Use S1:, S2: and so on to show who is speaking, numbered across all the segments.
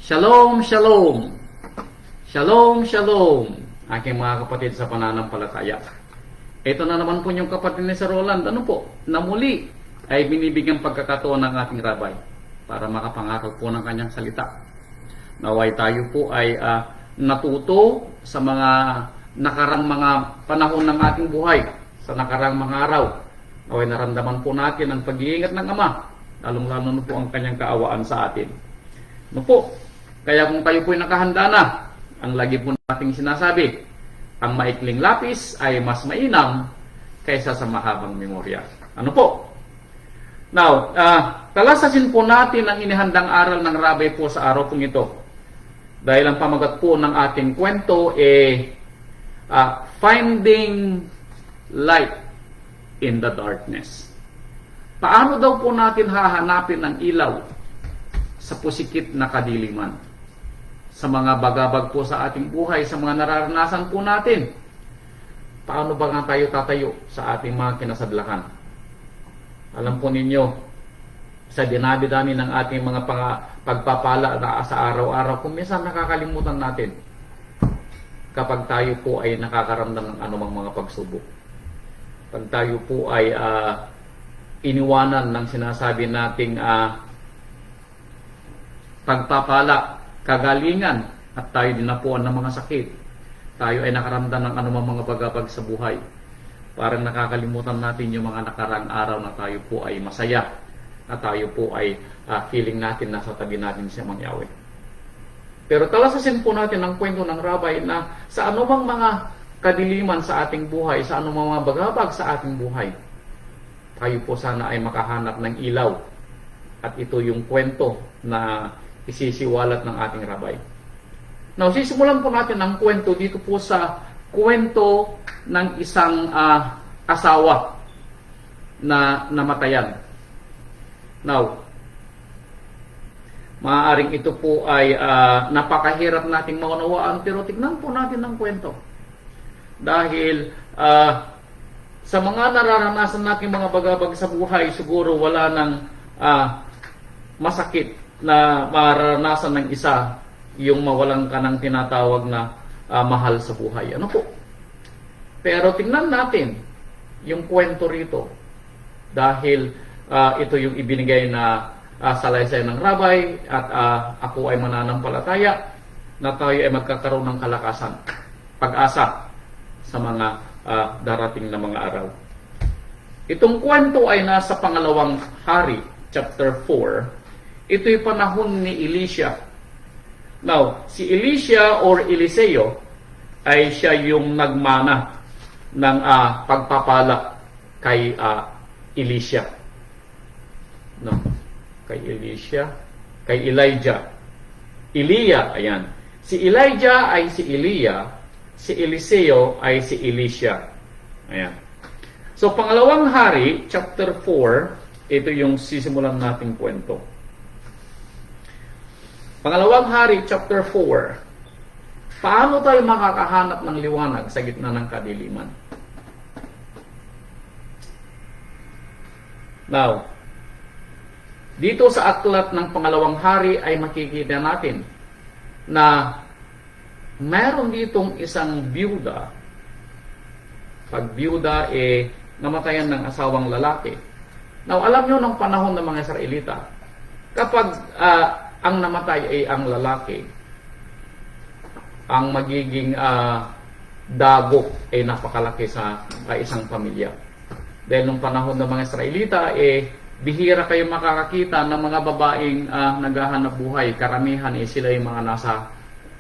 S1: Shalom, shalom. Shalom, shalom. Aking mga kapatid sa pananampalataya. Ito na naman po yung kapatid ni Sir Roland. Ano po? Na muli ay binibigyan pagkakataon ng ating rabay para makapangako po ng kanyang salita. Naway tayo po ay natuto sa mga nakarang mga panahon ng ating buhay, sa nakarang mga araw. Naway naramdaman po natin ang pag-iingat ng Ama, lalong-lalo na po ang kanyang kaawaan sa atin. No po? Kaya kung tayo po'y nakahanda na, ang lagi po nating sinasabi, ang maikling lapis ay mas mainam kaysa sa mahabang memorya. Ano po? Now, talasasin po natin ang inihandang aral ng rabay po sa araw pong ito. Dahil ang pamagat po ng ating kwento Finding Light in the Darkness. Paano daw po natin hahanapin ang ilaw sa pusikit na kadiliman? Sa mga bagabag po sa ating buhay, sa mga nararanasan po natin. Paano ba nga tayo tatayo sa ating mga kinasadlakan? Alam po ninyo, sa dinami-dami ng ating mga pagpapala na sa araw-araw, kung minsan nakakalimutan natin kapag tayo po ay nakakaramdam ng anumang mga pagsubok. Pag tayo po ay iniwanan ng sinasabi nating pagpapala, kagalingan, at tayo dinapuan ng mga sakit. Tayo ay nakaramdam ng anumang mga bagabag sa buhay. Parang nakakalimutan natin yung mga nakarang araw na tayo po ay masaya, na tayo po ay feeling natin nasa tabi natin siya Mang Yahweh. Pero talasasin po natin ang kwento ng rabay na sa anumang mga kadiliman sa ating buhay, sa anumang mga bagabag sa ating buhay, tayo po sana ay makahanap ng ilaw. At ito yung kwento na isisiwalat ng ating rabay. Now, sisimulan po natin ang kwento dito po sa kwento ng isang asawa na namatayan. Now, maaaring ito po ay napakahirap nating maunawaan, pero tignan po natin ang kwento. Dahil sa mga nararanasan nating mga bagabag sa buhay, siguro wala nang masakit na mararanasan ng isa yung mawalan ka ng tinatawag na mahal sa buhay. Ano po? Pero tingnan natin yung kwento rito. Dahil ito yung ibinigay na salaysay ng rabay at ako ay mananampalataya na tayo ay magkakaroon ng kalakasan, pag-asa sa mga darating na mga araw. Itong kwento ay nasa pangalawang hari, chapter 4. Ito'y panahon ni Elisha. Now, si Elisha or Eliseo ay siya yung nagmana ng pagpapala kay Elisha. No, kay Elisha, kay Elijah. Elia, ayan. Si Elijah ay si Elia, si Eliseo ay si Elisha. Ayan. So, pangalawang hari, chapter 4, ito yung sisimulan nating kwento. Pangalawang hari, chapter 4. Paano tayo makakahanap ng liwanag sa gitna ng kadiliman? Now, dito sa aklat ng pangalawang hari ay makikita natin na meron ditong isang biyuda. Pag biyuda namatayan ng asawang lalaki. Now, alam nyo ng panahon ng mga Israelita, kapag ang namatay ay ang lalaki, ang magiging dagok ay napakalaki sa isang pamilya. Dahil nung panahon ng mga Israelita, bihira kayo makakakita ng mga babaeng naghahanap buhay. Karamihan sila yung mga nasa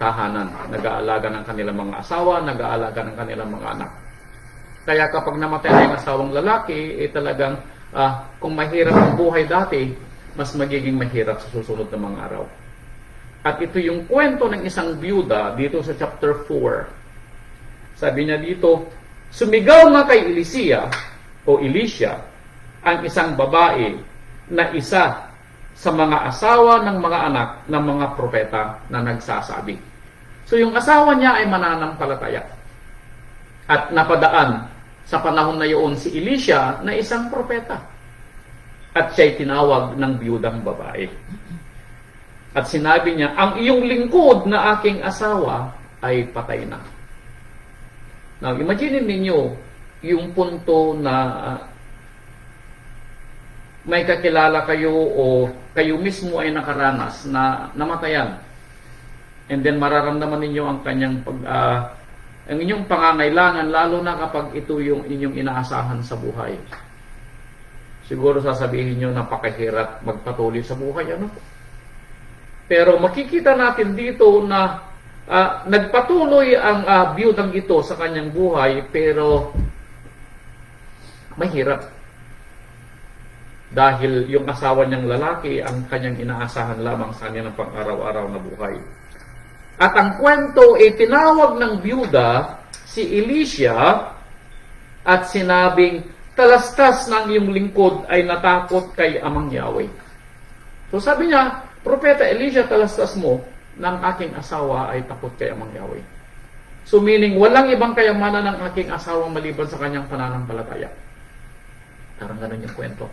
S1: tahanan, nag-aalaga ng kanilang mga asawa, nag-aalaga ng kanilang mga anak. Kaya kapag namatay ang asawang lalaki, talagang kung mahirap ang buhay dati, mas magiging mahirap sa susunod na mga araw. At ito yung kwento ng isang biyuda dito sa chapter 4. Sabi niya dito, sumigaw nga kay Elisha ang isang babae na isa sa mga asawa ng mga anak ng mga propeta na nagsasabi. So yung asawa niya ay mananampalataya. At napadaan sa panahon na yun si Elisha na isang propeta. At siya'y tinawag ng biyudang babae. At sinabi niya, ang iyong lingkod na aking asawa ay patay na. Now, imagine ninyo yung punto na may kakilala kayo o kayo mismo ay nakaranas na namatayan. And then mararamdaman ninyo ang kanyang ang inyong pangangailangan, lalo na kapag ito yung inyong inaasahan sa buhay. Siguro sasabihin nyo, napakahirap magpatuloy sa buhay. Ano? Pero makikita natin dito na nagpatuloy ang biyudang ito sa kanyang buhay, pero mahirap. Dahil yung asawa niyang lalaki ang kanyang inaasahan lamang sa kanyang pang-araw-araw na buhay. At ang kwento ay tinawag ng biyuda si Elisha at sinabing, talastas ng iyong lingkod ay natakot kay Amang Yahweh. So sabi niya, Propeta Elisha, talastas mo ng aking asawa ay takot kay Amang Yahweh. So meaning, walang ibang kayamanan ng aking asawa maliban sa kanyang pananampalataya. Parang ganun yung kwento.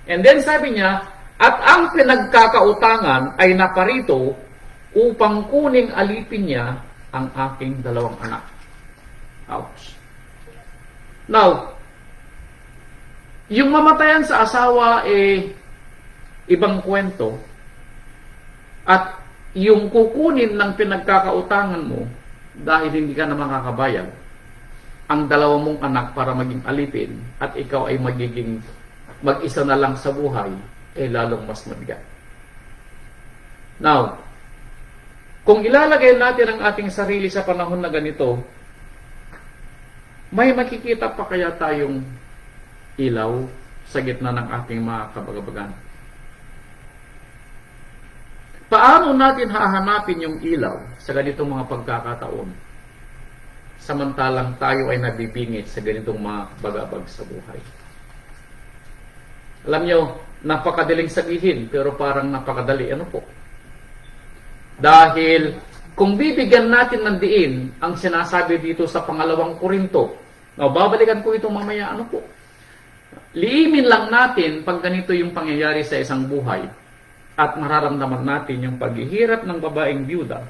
S1: And then sabi niya, at ang pinagkakautangan ay naparito upang kuning alipin niya ang aking dalawang anak. Ouch. Now, yung mamatayan sa asawa ibang kwento. At yung kukunin ng pinagkakautangan mo dahil hindi ka na makakabayad ang dalawa mong anak para maging alipin at ikaw ay magiging mag-isa na lang sa buhay, lalong mas mabigat. Now, kung ilalagay natin ang ating sarili sa panahon na ganito, may makikita pa kaya tayong ilaw sa gitna ng ating mga kabagabagan? Paano natin hahanapin yung ilaw sa ganitong mga pagkakataon? Samantalang tayo ay nabibingit sa ganitong mga bagabag sa buhay. Alam nyo, napakadaling sabihin, pero parang napakadali. Ano po? Dahil kung bibigyan natin ng diin ang sinasabi dito sa pangalawang Korinto, babalikan ko ito mamaya, ano po? Liimin lang natin pag ganito yung pangyayari sa isang buhay at mararamdaman natin yung paghihirap ng babaeng biyuda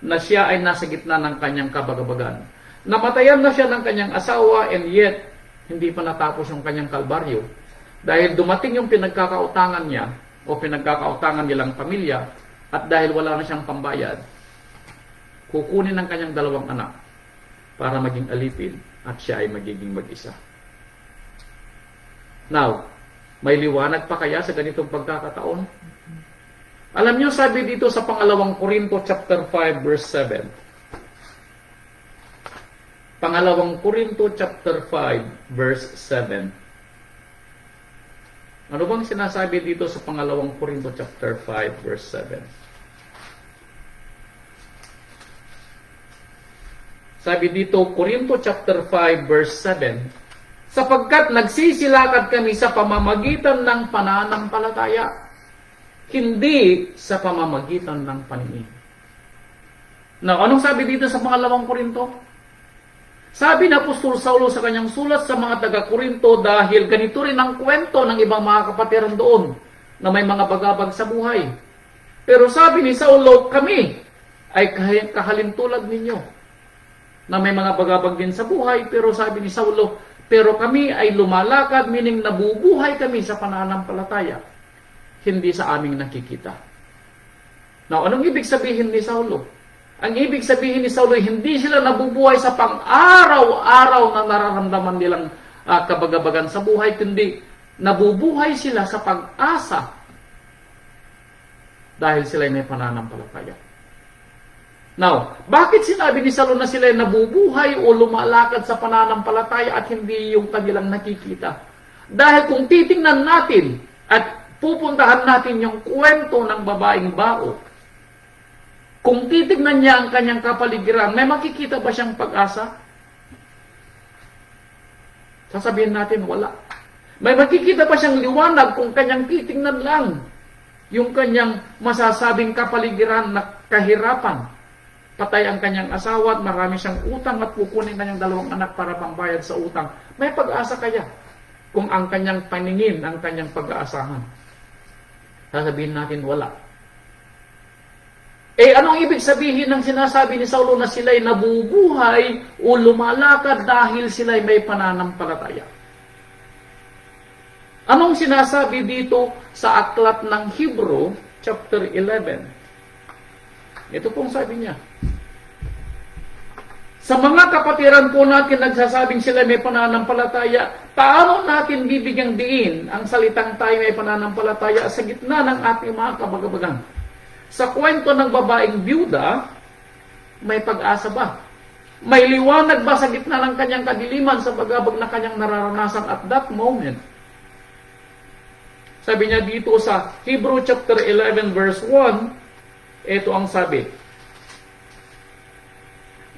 S1: na siya ay nasa gitna ng kanyang kabagabagan. Namatayan na siya ng kanyang asawa and yet hindi pa natapos yung kanyang kalbaryo. Dahil dumating yung pinagkakautangan niya o pinagkakautangan nilang pamilya at dahil wala na siyang pambayad, kukunin ng kanyang dalawang anak para maging alipin at siya ay magiging mag-isa. Now, may liwanag pa kaya sa ganitong pagkakataon? Alam niyo, sabi dito sa pangalawang Korinto chapter 5 verse 7. Pangalawang Korinto chapter 5 verse 7. Ano bang sinasabi dito sa pangalawang Korinto chapter 5 verse 7? Sabi dito, Korinto chapter 5 verse 7, sapagkat nagsisilakad kami sa pamamagitan ng pananampalataya, hindi sa pamamagitan ng paningin. Now, anong sabi dito sa pangalawang Korinto? Sabi na Apostol Saulo sa kanyang sulat sa mga taga-Korinto, dahil ganito rin ang kwento ng ibang mga kapatiran doon na may mga bagabag sa buhay. Pero sabi ni Saulo, kami ay kahalintulad ninyo na may mga bagabag din sa buhay. Pero sabi ni Saulo, pero kami ay lumalakad, meaning nabubuhay kami sa pananampalataya, hindi sa aming nakikita. Now, anong ibig sabihin ni Saulo? Ang ibig sabihin ni Saulo, hindi sila nabubuhay sa pang-araw-araw na nararamdaman nilang kabagabagan sa buhay, kundi nabubuhay sila sa pag-asa dahil sila ay may pananampalataya. Now, bakit sinabi ni Saulo na sila ay nabubuhay o lumalakad sa pananampalataya at hindi yung kanilang nakikita? Dahil kung titingnan natin at pupuntahan natin yung kwento ng babaeng bao, kung titignan niya ang kanyang kapaligiran, may makikita ba siyang pag-asa? Sasabihin natin, wala. May makikita ba siyang liwanag kung kanyang titignan lang yung kanyang masasabing kapaligiran na kahirapan? Patay ang kanyang asawa at marami siyang utang at kukunin kanyang dalawang anak para pambayad sa utang. May pag-asa kaya kung ang kanyang paningin, ang kanyang pag-aasahan? Sasabihin natin, wala. Anong ibig sabihin ng sinasabi ni Saulo na sila'y nabubuhay o lumalakad dahil sila'y may pananampalataya? Anong sinasabi dito sa aklat ng Hebrew, chapter 11? Ito pong sabi niya. Sa mga kapatiran po natin nagsasabing sila may pananampalataya, paano natin bibigyang diin ang salitang tayo may pananampalataya sa gitna ng ating mga kabagabagan? Sa kwento ng babaeng byuda, may pag-asa ba? May liwanag ba sa gitna ng kanyang kadiliman sa bagabag na kanyang nararanasan at that moment? Sabi niya dito sa Hebrew chapter 11 verse 1, ito ang sabi.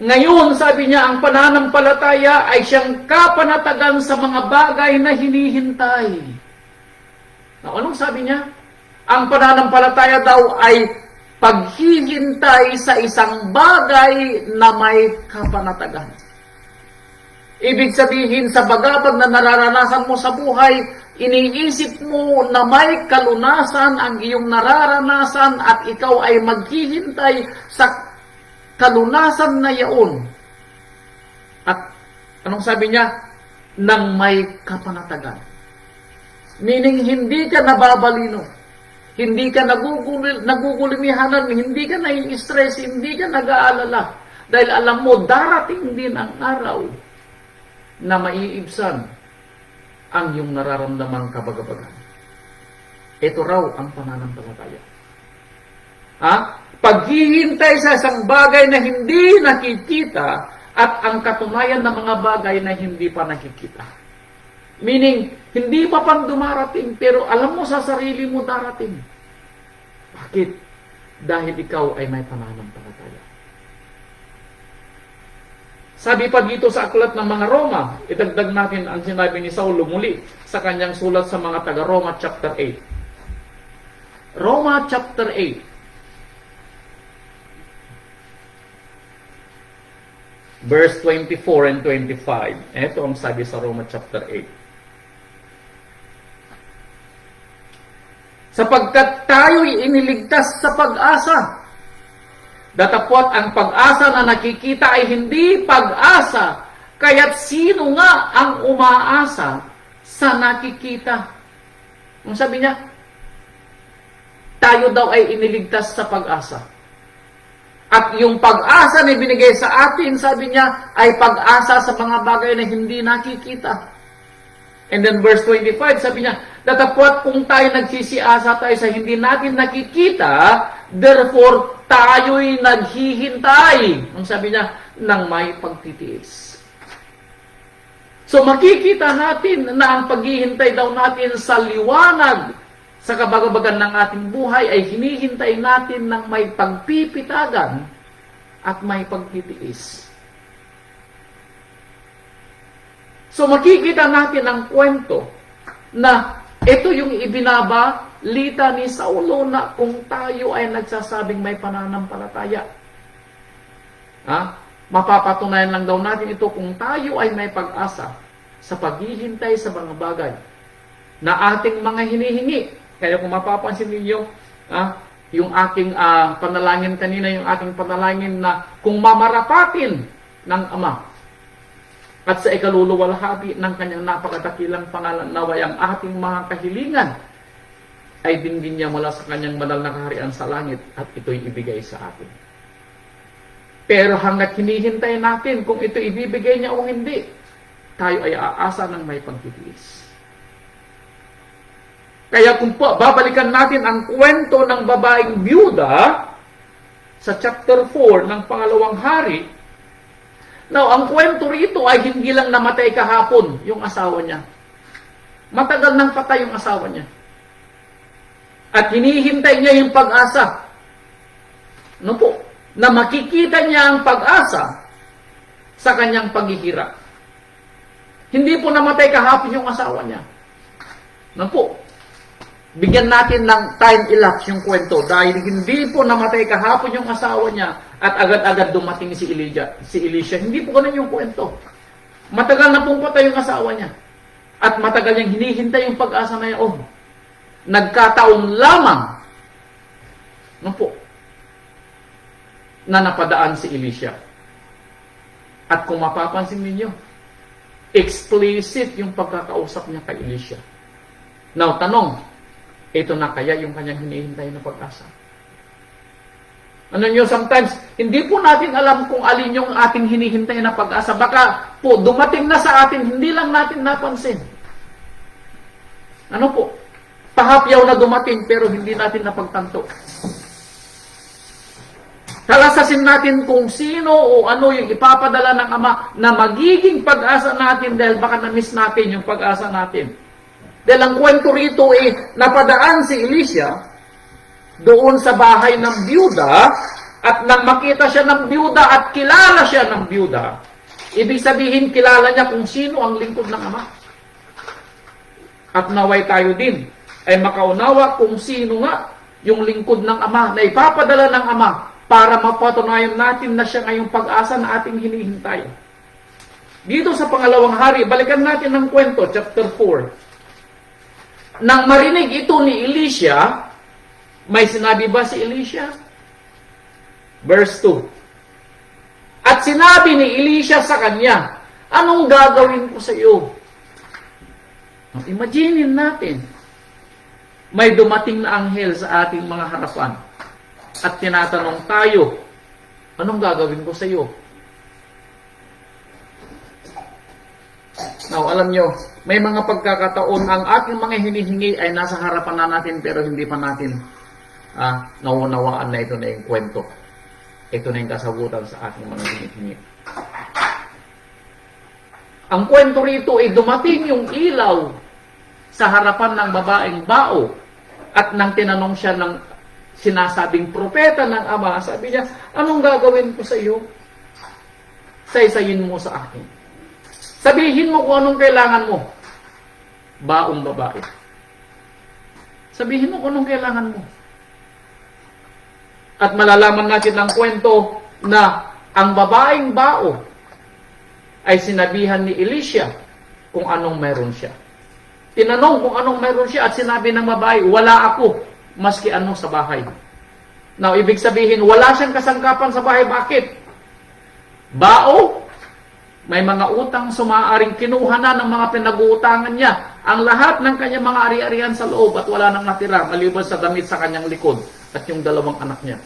S1: Ngayon, sabi niya, ang pananampalataya ay siyang kapanatagan sa mga bagay na hinihintay. Now, anong sabi niya? Ang pananampalataya daw ay paghihintay sa isang bagay na may kapanatagan. Ibig sabihin, sa bagabag na nararanasan mo sa buhay, iniisip mo na may kalunasan ang iyong nararanasan at ikaw ay maghihintay sa kalunasan na yaon. At anong sabi niya? Nang may kapanatagan. Meaning, hindi ka nababalino. Hindi ka nagugulimihanan, hindi ka nai-stress, hindi ka nag-aalala. Dahil alam mo, darating din ang araw na maiibsan ang iyong nararamdamang kabagabagan. Ito raw ang pananampalataya. Paghihintay sa isang bagay na hindi nakikita at ang katunayan ng mga bagay na hindi pa nakikita. Meaning, hindi pa pang dumarating, pero alam mo sa sarili mo darating. Bakit? Dahil ikaw ay may pananampalataya. Sabi pa dito sa aklat ng mga Roma, idagdag natin ang sinabi ni Saulo muli sa kanyang sulat sa mga taga-Roma chapter 8. Roma chapter 8. Verse 24 and 25. Ito ang sabi sa Roma chapter 8. Sapagkat tayo'y iniligtas sa pag-asa. Datapwat ang pag-asa na nakikita ay hindi pag-asa, kaya't sino nga ang umaasa sa nakikita? Ang sabi niya, tayo daw ay iniligtas sa pag-asa. At yung pag-asa na binigay sa atin, sabi niya, ay pag-asa sa mga bagay na hindi nakikita. And then verse 25, sabi niya, datapwat kung tayo nagsisiasa tayo sa hindi natin nakikita, therefore tayo'y naghihintay. Ang sabi niya, ng may pagtitiis. So makikita natin na ang paghihintay daw natin sa liwanag sa kabagabagan ng ating buhay ay hinihintay natin ng may pagpipitagan at may pagtitiis. So makikita natin ang kwento na ito yung ibinabalita ni Saulo na kung tayo ay nagsasabing may pananampalataya. Mapapatunayan lang daw natin ito kung tayo ay may pag-asa sa paghihintay sa mga bagay na ating mga hinihingi. Kaya kung mapapansin ninyo, yung aking panalangin kanina, yung ating panalangin na kung mamarapatin ng Ama at sa ikaluluwalhati ng kanyang napakadakilang pangalan, naway ang ating mga kahilingan ay dinggin niya mula sa kanyang banal na kaharian sa langit at ito'y ibigay sa atin. Pero hanggat hinihintay natin kung ito ibibigay niya o hindi, tayo ay aasa ng may pagtitiis. Kaya kung babalikan natin ang kwento ng babaeng byuda sa chapter 4 ng pangalawang hari, now, ang kwento rito ay hindi lang namatay kahapon yung asawa niya. Matagal nang patay yung asawa niya. At hinihintay niya yung pag-asa. Ano po? Na makikita niya ang pag-asa sa kanyang paghihirap. Hindi po namatay kahapon yung asawa niya. Ano po? Bigyan natin ng time elapse yung kwento dahil hindi po namatay kahapon yung asawa niya at agad-agad dumating si Elisha. Hindi po ganun yung kwento. Matagal na pong patay yung asawa niya. At matagal niyang hinihintay yung pag-asa na yun. Nagkataon lamang. Ano po? na napadaan si Elisha. At kung mapapansin ninyo, explicit yung pagkakausap niya kay Elisha. Now, tanong, ito na kaya yung kanyang hinihintay na pag-asa? Ano nyo, sometimes, hindi po natin alam kung alin yung ating hinihintay na pag-asa. Baka po, dumating na sa atin, hindi lang natin napansin. Ano po? Pahapyaw na dumating, pero hindi natin napagtanto. Kalasasin natin kung sino o ano yung ipapadala ng Ama na magiging pag-asa natin dahil baka na-miss natin yung pag-asa natin. Dahil ang kwento rito napadaan si Elisha doon sa bahay ng byuda, at nang makita siya ng byuda at kilala siya ng byuda, ibig sabihin kilala niya kung sino ang lingkod ng Ama. At naway tayo din ay makaunawa kung sino nga yung lingkod ng Ama na ipapadala ng Ama para mapatunayan natin na siya ngayong pag-asa na ating hinihintay. Dito sa pangalawang hari, balikan natin ng kwento, chapter 4. Nang marinig ito ni Elisha, may sinabi ba si Elisha? Verse 2. At sinabi ni Elisha sa kanya, anong gagawin ko sa iyo? Imaginin natin, may dumating na anghel sa ating mga harapan at tinatanong tayo, anong gagawin ko sa iyo? Now, alam nyo, may mga pagkakataon ang ating mga hinihingi ay nasa harapan na natin pero hindi pa natin naunawaan na ito na yung kwento. Ito na yung kasagutan sa ating mga hinihingi. Ang kwento rito ay dumating yung ilaw sa harapan ng babaeng bao at nang tinanong siya ng sinasabing propeta ng Ama, sabi niya, anong gagawin ko sa iyo? Saysayin mo sa akin. Sabihin mo kung anong kailangan mo. Baong babae. Sabihin mo kung anong kailangan mo. At malalaman natin ng kwento na ang babaeng bao ay sinabihan ni Elisha kung anong meron siya. Tinanong kung anong meron siya at sinabi ng babae, wala ako, maski ano sa bahay. Now, ibig sabihin, wala siyang kasangkapan sa bahay. Bakit? Bao, may mga utang sumaaring kinuha na ng mga pinag-uutangan niya. Ang lahat ng kanyang mga ari-arian sa loob at wala nang natira, maliban sa damit sa kanyang likod at yung dalawang anak niya.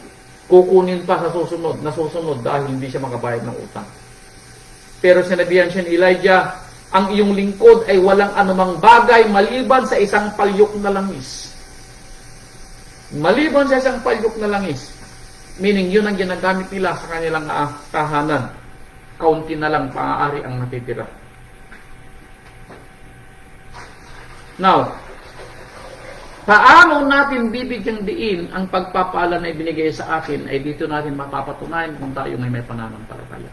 S1: Kukunin pa sa susunod dahil hindi siya makabayad ng utang. Pero sinabihan siya ni Elijah, ang iyong lingkod ay walang anumang bagay maliban sa isang palyok na langis. Maliban sa isang palyok na langis. Meaning, yun ang ginagamit nila sa kanilang tahanan. Kaunti na lang pang-aari ang natitira. Now, paano natin bibigyang diin ang pagpapala na ibinigay sa atin ay dito natin mapapatunayan kung tayo may pananampalataya.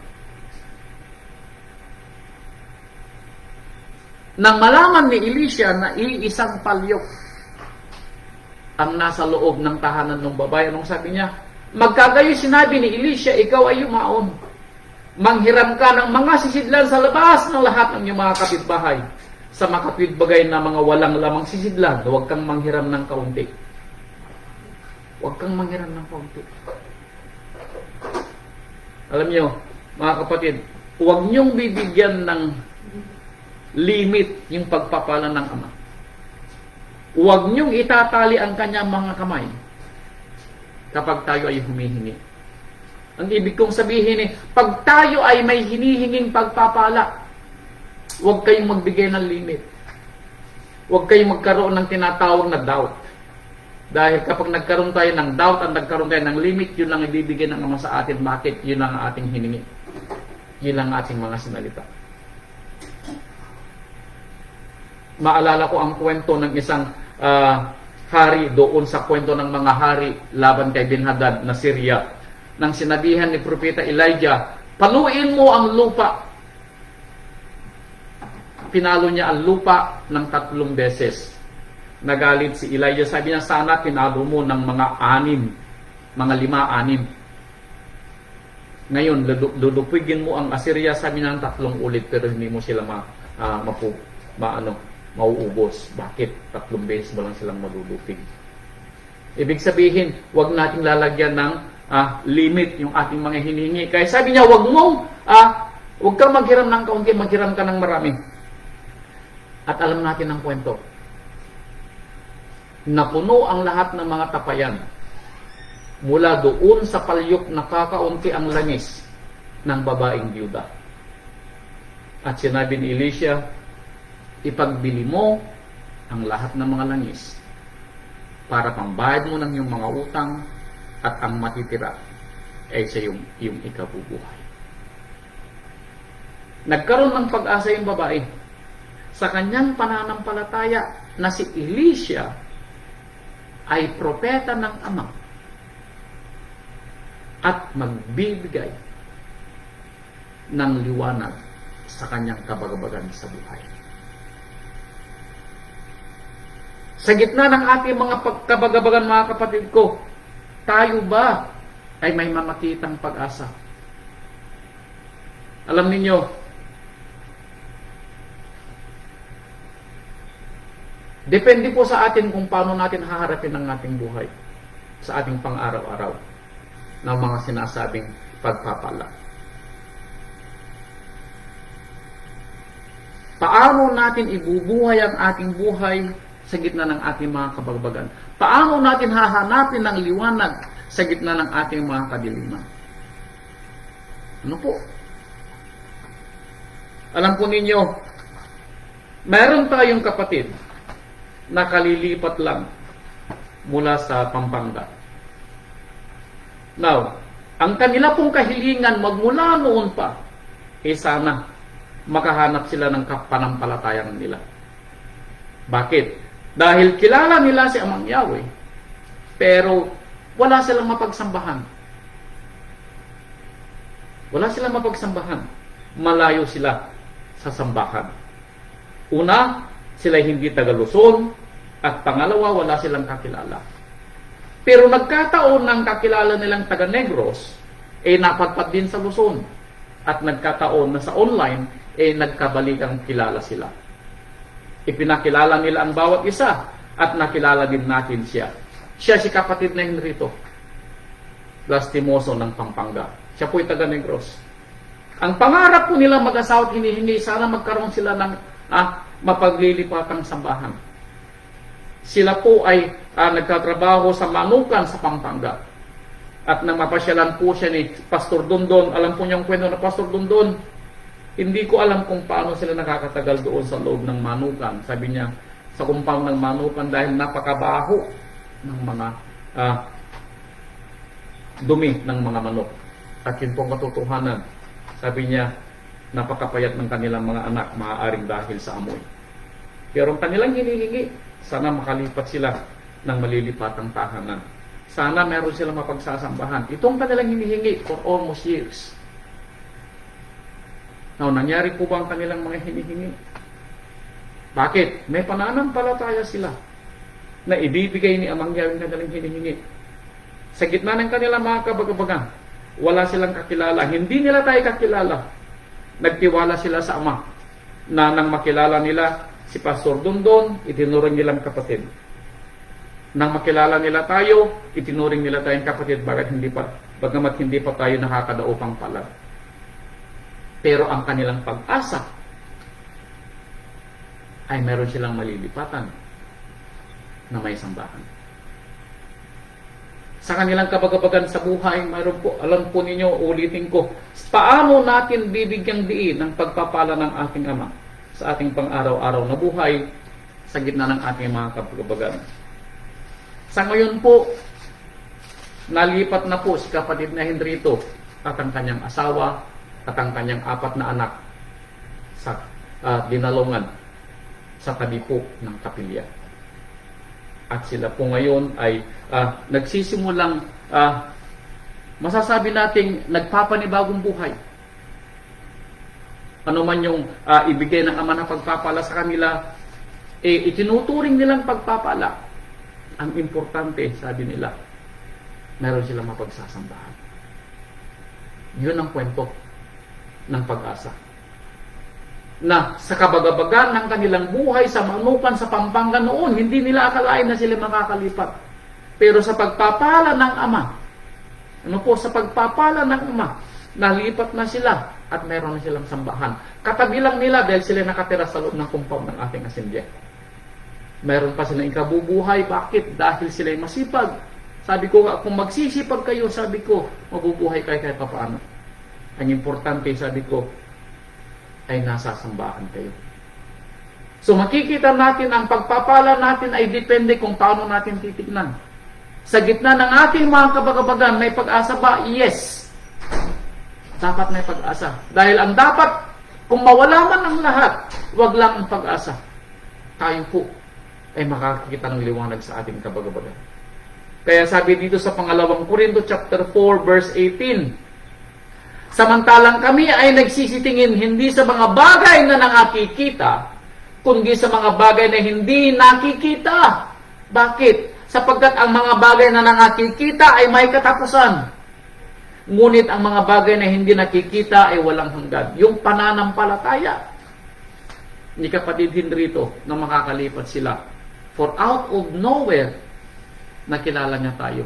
S1: Nang malaman ni Elisha na iisang palyok ang nasa loob ng tahanan ng babae, anong sabi niya? Magkagayo sinabi ni Elisha, ikaw ay yumaon. Manghiram ka ng mga sisidlan sa labas ng lahat ng iyong mga kapitbahay. Sa makapitbagay na mga walang lamang sisidlan, huwag kang manghiram ng kaunti. Huwag kang manghiram ng kaunti. Alam niyo, mga kapatid, huwag niyong bibigyan ng limit yung pagpapala ng Ama. Huwag niyong itatali ang kanyang mga kamay kapag tayo ay humihingi. Ang ibig kong sabihin pag tayo ay may hinihinging pagpapala, huwag kayong magbigay ng limit. Huwag kayong magkaroon ng tinatawag na doubt. Dahil kapag nagkaroon tayo ng doubt at nagkaroon tayo ng limit, yun lang ibibigay ng Ama sa atin. Bakit? Yun lang ang ating hiningi. Yun lang ating mga sinalita. Maalala ko ang kwento ng isang hari doon sa kwento ng mga hari laban kay Ben-Hadad na Syria. Nang sinabihan ni Propeta Elijah, paluin mo ang lupa. Pinalo niya ang lupa ng 3 beses. Nagalit si Elijah. Sabi niya, sana pinalo mo ng mga 6, mga 5, 6. Ngayon, lulupigin mo ang Assyria, sabi niya 3 ulit, pero hindi mo sila mauubos. Bakit? 3 beses mo lang silang malulupig. Ibig sabihin, huwag nating lalagyan ng limit yung ating mga hinihingi. Kaya sabi niya, huwag kang maghiram ng kaunti, maghiram ka ng marami. At alam natin ang kwento. Napuno ang lahat ng mga tapayan. Mula doon sa palyok na kakaunti ang langis ng babaeng byuda. At sinabi ni Elisha, ipagbili mo ang lahat ng mga langis para pambayad mo ng iyong mga utang at ang matitira ay sa iyong ikabubuhay. Nagkaroon ng pag-asa yung babae. Sa kanyang pananampalataya na si Elisha ay propeta ng Ama at magbibigay ng liwanag sa kanyang kabagabagan sa buhay. Sa gitna ng ating mga kabagabagan, mga kapatid ko, tayo ba ay may mamakitang pag-asa? Alam ninyo, depende po sa atin kung paano natin haharapin ang ating buhay sa ating pang-araw-araw ng mga sinasabing pagpapala. Paano natin ibubuhay ang ating buhay sa gitna ng ating mga kabagbagan? Paano natin hahanapin ng liwanag sa gitna ng ating mga kadiliman? Ano po? Alam po ninyo, meron tayong kapatid na kalilipat lang mula sa Pampanga. Now, ang kanila pong kahilingan magmula noon pa, sana makahanap sila ng kapanampalatayang nila. Bakit? Dahil kilala nila si Amang Yahweh, pero wala silang mapagsambahan. Wala silang mapagsambahan. Malayo sila sa sambahan. Una, sila hindi taga Luzon, at pangalawa, wala silang kakilala. Pero nagkataon ng kakilala nilang taga Negros, napadpad din sa Luzon. At nagkataon na sa online, nagkabalikang kilala sila. Ipinakilala nila ang bawat isa at nakilala din natin siya. Siya si kapatid na Henrito, Lastimoso ng Pampanga. Siya po'y taga Negros. Ang pangarap po nila mag-asawa at hinihingi, sana magkaroon sila ng mapaglilipatang sambahan. Sila po ay nagtatrabaho sa Manukan sa Pampanga. At nang mapasyalan po siya ni Pastor Dondon, alam po niyo ang kwento na Pastor Dondon, hindi ko alam kung paano sila nakakatagal doon sa loob ng Manukan. Sabi niya, sa compound ng Manukan dahil napakabaho ng mga dumi ng mga manok. At yun pong katotohanan. Sabi niya, napakapayat ng kanilang mga anak, maaaring dahil sa amoy. Pero ang kanilang hinihingi, sana makalipat sila ng malilipatang tahanan. Sana meron silang mapagsasambahan. Itong kanilang hinihingi for almost years. Now, nangyari po ba ang kanilang mga hinihingi? Bakit? May pananampalataya sila na ibibigay ni Amang Yahweh ang kanilang hinihingi. Sa gitna ng kanilang mga kabagabagan, wala silang kakilala. Hindi nila tayo kakilala. Nagtiwala sila sa Ama na nang makilala nila si Pastor Dondon, itinuring nilang kapatid. Nang makilala nila tayo, itinuring nila tayong kapatid bagamat hindi pa tayo nakakadaupang palad. Pero ang kanilang pag-asa ay meron silang malilipatan na may sambahan. Sa kanilang kabagabagan sa buhay, mayroon po, alam po ninyo, ulitin ko, paano natin bibigyang diin ang pagpapala ng ating Ama sa ating pang-araw-araw na buhay sa gitna ng ating mga kabagabagan. Sa ngayon po, nalipat na po si kapatid na Henrito at ang kanyang asawa at ang kanyang 4 na anak sa dinalungan sa tabi po ng kapilya. At sila po ngayon ay nagsisimulang masasabi nating nagpapanibagong buhay. Ano man yung ibigay ng Ama na pagpapala sa kanila, itinuturing nilang pagpapala. Ang importante, sabi nila, meron silang mapagsasambahan. Yun ang kwento ng pag-asa. Na sa kabagabagan ng kanilang buhay sa Manukan sa Pampanga noon, hindi nila akalain na sila makakalipat. Pero sa pagpapala ng Ama, Ano po, sa pagpapala ng Ama, nalipat na sila at meron na silang sambahan. Katabi lang nila dahil sila nakatira sa loob ng compound ng ating assembly. Meron pa silang ikabubuhay. Bakit? Dahil sila masipag. Sabi ko nga, kung magsisipag kayo, sabi ko, mabubuhay kayo kahit paano. Ang importante, sabi ko, ay nasa sambahan kayo. So makikita natin, ang pagpapala natin ay depende kung paano natin titignan. Sa gitna ng ating mga kabagabagan, may pag-asa ba? Yes. Dapat may pag-asa. Dahil ang dapat, kung mawala man ang lahat, wag lang ang pag-asa. Tayo po ay makakita ng liwanag sa ating kabagabagan. Kaya sabi dito sa pangalawang Korinto chapter 4 verse 18, samantalang kami ay nagsisitingin hindi sa mga bagay na nakikita, kundi sa mga bagay na hindi nakikita. Bakit? Sapagkat ang mga bagay na nakikita ay may katapusan. Ngunit ang mga bagay na hindi nakikita ay walang hanggan. Yung pananampalataya. Ni kapatid Henrito na makakalipat sila. For out of nowhere, nakilala niya tayo.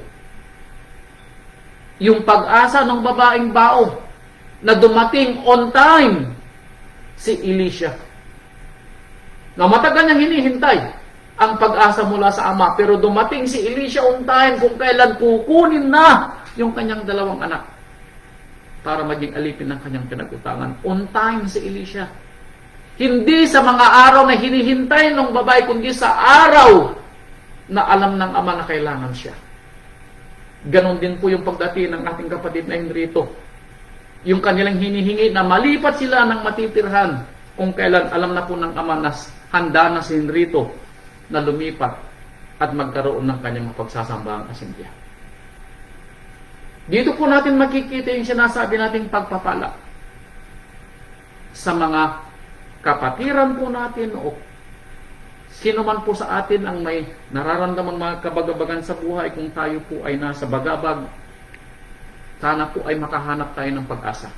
S1: Yung pag-asa ng babaeng bao na dumating on time, si Elisha. Na matagal niyang hinihintay ang pag-asa mula sa Ama, pero dumating si Elisha on time kung kailan kukunin na yung kanyang dalawang anak para maging alipin ng kanyang pinag-utangan. On time si Elisha. Hindi sa mga araw na hinihintay ng babae, kundi sa araw na alam ng Ama na kailangan siya. Ganon din po yung pagdating ng ating kapatid na Henrito. Yung kanilang hinihingi na malipat sila ng matitirhan kung kailan alam na po ng Ama na handa na si Henrito na lumipat at magkaroon ng kanyang pagsasambahang asembleya. Dito po natin makikita yung sinasabi nating pagpapala sa mga kapatiran po natin o sino man po sa atin ang may nararamdaman mga kabagabagan sa buhay. Kung tayo po ay nasa bagabag, sana po ay makahanap tayo ng pag-asa.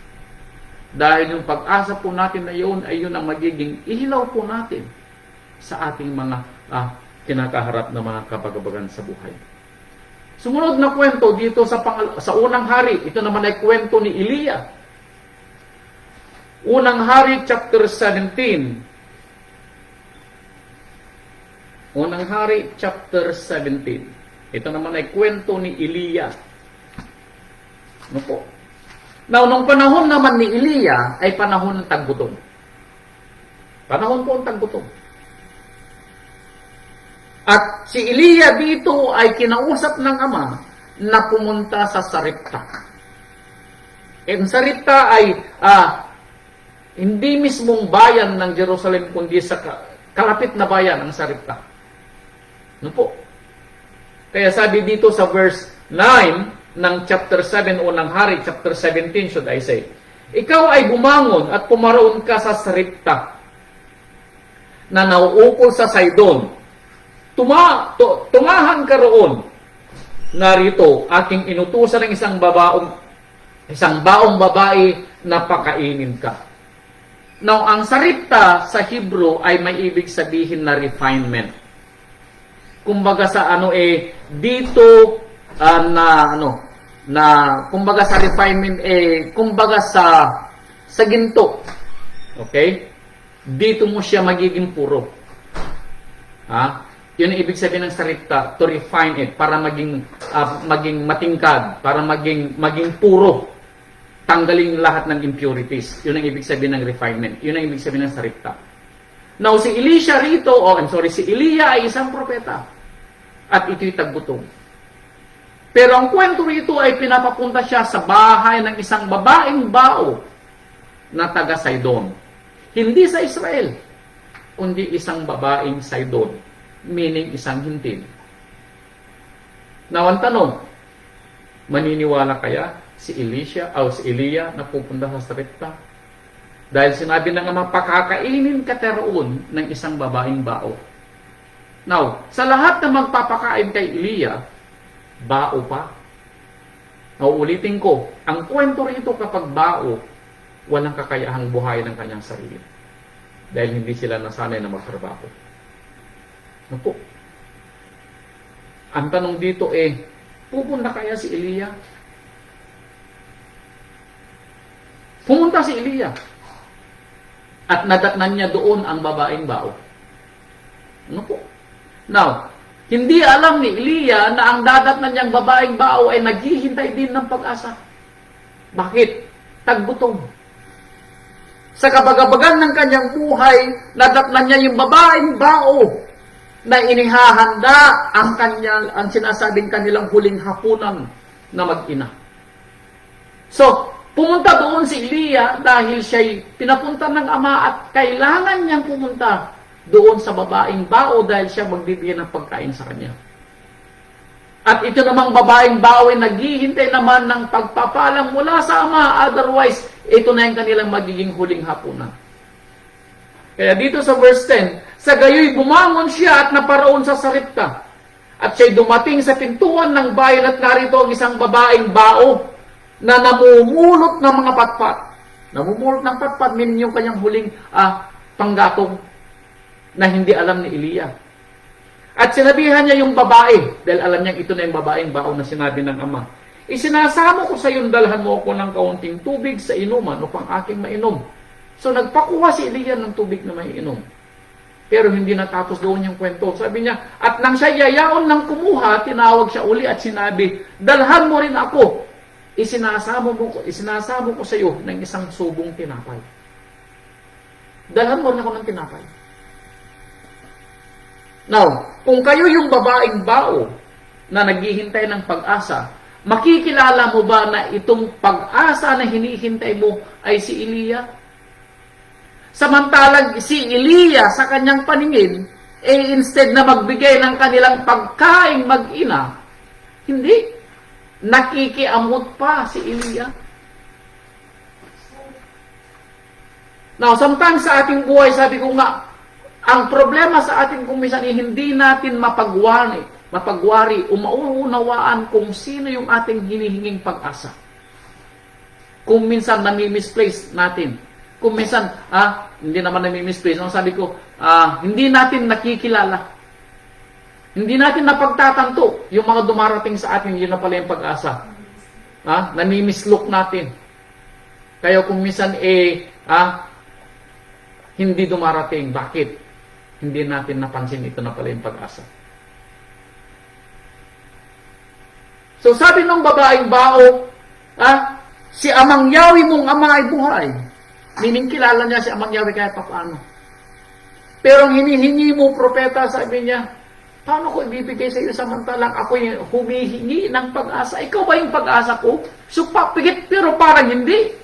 S1: Dahil yung pag-asa po natin na yun ay yun ang magiging ilaw po natin sa ating mga kinakaharap na mga kabagabagan sa buhay. Sumunod na kwento dito sa unang hari. Ito naman ay kwento ni Eliya. Unang Hari chapter 17. Unang Hari chapter 17. Ito naman ay kwento ni Eliya. Ano po? Now, nung panahon naman ni Eliya ay panahon ng taggutom. Panahon po ng taggutom. At si Eliya dito ay kinausap ng Ama na pumunta sa Sarepta. Ang Sarepta ay hindi mismong bayan ng Jerusalem, kundi sa kalapit na bayan ng Sarepta. Ano po? Kaya sabi dito sa verse 9 ng chapter 7, unang hari, chapter 17 should I say, ikaw ay bumangon at pumaroon ka sa Sarepta na nauukol sa Sidon. Tumahan ka roon. Narito, aking inutusan ng isang baong babae na pakainin ka. Now, ang Sarepta sa Hebrew ay may ibig sabihin na refinement. Kumbaga sa dito kumbaga sa refinement kumbaga sa ginto. Okay? Dito mo siya magiging puro. Yun ang ibig sabihin ng Sarepta, to refine it, para maging matingkad, para maging puro. Tanggalin lahat ng impurities. Yun ang ibig sabihin ng refinement. Yun ang ibig sabihin ng Sarepta. Now, si Elisha rito, si Eliya ay isang propeta. At ito'y taggutom. Pero ang kwento rito ay pinapapunta siya sa bahay ng isang babaeng bao na taga Sidon. Hindi sa Israel, kundi isang babaeng Sidon, meaning isang hintil. Now, ang tanong, maniniwala kaya si Eliya na pupunta sa Sarepta? Dahil sinabi ng Ama, pakakainin ka roon ng isang babaeng bao. Now, sa lahat na magpapakain kay Eliya, bao pa. Nauulitin ko, ang kwento rito kapag bao, walang kakayahang buhay ng kanyang sarili. Dahil hindi sila nasanay na magtrabaho. Ano po? Ang tanong dito pupunta kaya si Eliya? Pumunta si Eliya. At nadatnan niya doon ang babaeng bao. Ano po? Now, hindi alam ni Eliya na ang dadatnan niyang babaeng bao ay naghihintay din ng pag-asa. Bakit? Taggutom. Sa kabagabagan ng kanyang buhay, nadatnan niya yung babaeng bao na inihahanda ang sinasabing kanilang huling hapunan na mag-ina. So, pumunta doon si Eliya dahil siya'y pinapunta ng ama at kailangan niyang pumunta doon sa babaeng bao dahil siya magbibigay ng pagkain sa kanya. At ito namang babaeng bao ay naghihintay naman ng pagpapalang mula sa ama, otherwise, ito na yung kanilang magiging huling hapunan. Kaya dito sa verse 10, sa gayoy bumangon siya at naparoon sa Sarepta. At siya'y dumating sa pintuan ng bayan at narito ang isang babaeng bao na namumulot ng mga patpat. Namumulot ng patpat, meaning yung kanyang huling panggatong na hindi alam ni Eliya. At sinabihan niya yung babae, dahil alam niya ito na yung babaeng bao na sinabi ng ama. Isinasamo ko sa iyo, dalhan mo ako ng kaunting tubig sa inuman upang aking mainom. So nagpakuha si Eliya ng tubig na maiinom. Pero hindi natapos doon yung kwento. Sabi niya, at nang siya yayaon ng kumuha, tinawag siya uli at sinabi, dalhan mo rin ako. Isinasamo ko sa iyo ng isang subong tinapay. Dalhan mo rin ako ng tinapay. Now, kung kayo yung babaeng bao na naghihintay ng pag-asa, makikilala mo ba na itong pag-asa na hinihintay mo ay si Eliya? Samantalang si Eliya sa kanyang paningin, instead na magbigay ng kanilang pagkain mag-ina, hindi. Nakikiamot pa si Eliya. Now, sometimes sa ating buhay, sabi ko nga, ang problema sa ating kumisan ay hindi natin mapagwari o mauunawaan kung sino yung ating hinihinging pag-asa. Kung minsan nami-misplace natin. Kung minsan, hindi naman nami-misplace. Sabi ko, hindi natin nakikilala. Hindi natin napagtatanto yung mga dumarating sa atin, yun na pala yung pag-asa. Nami-mislook natin. Kaya kung minsan, hindi dumarating. Bakit? Hindi natin napansin ito na pala yung pag-asa. So sabi ng babaeng bao, si Amang Yahweh mong ama ay buhay. Meaning kilala niya si Amang Yahweh kahit pa paano. Pero ang hinihingi mo, propeta, sabi niya, paano ko ibibigay sa iyo samantalang ako yung humihingi ng pag-asa? Ikaw ba yung pag-asa ko? So papigit pero parang hindi.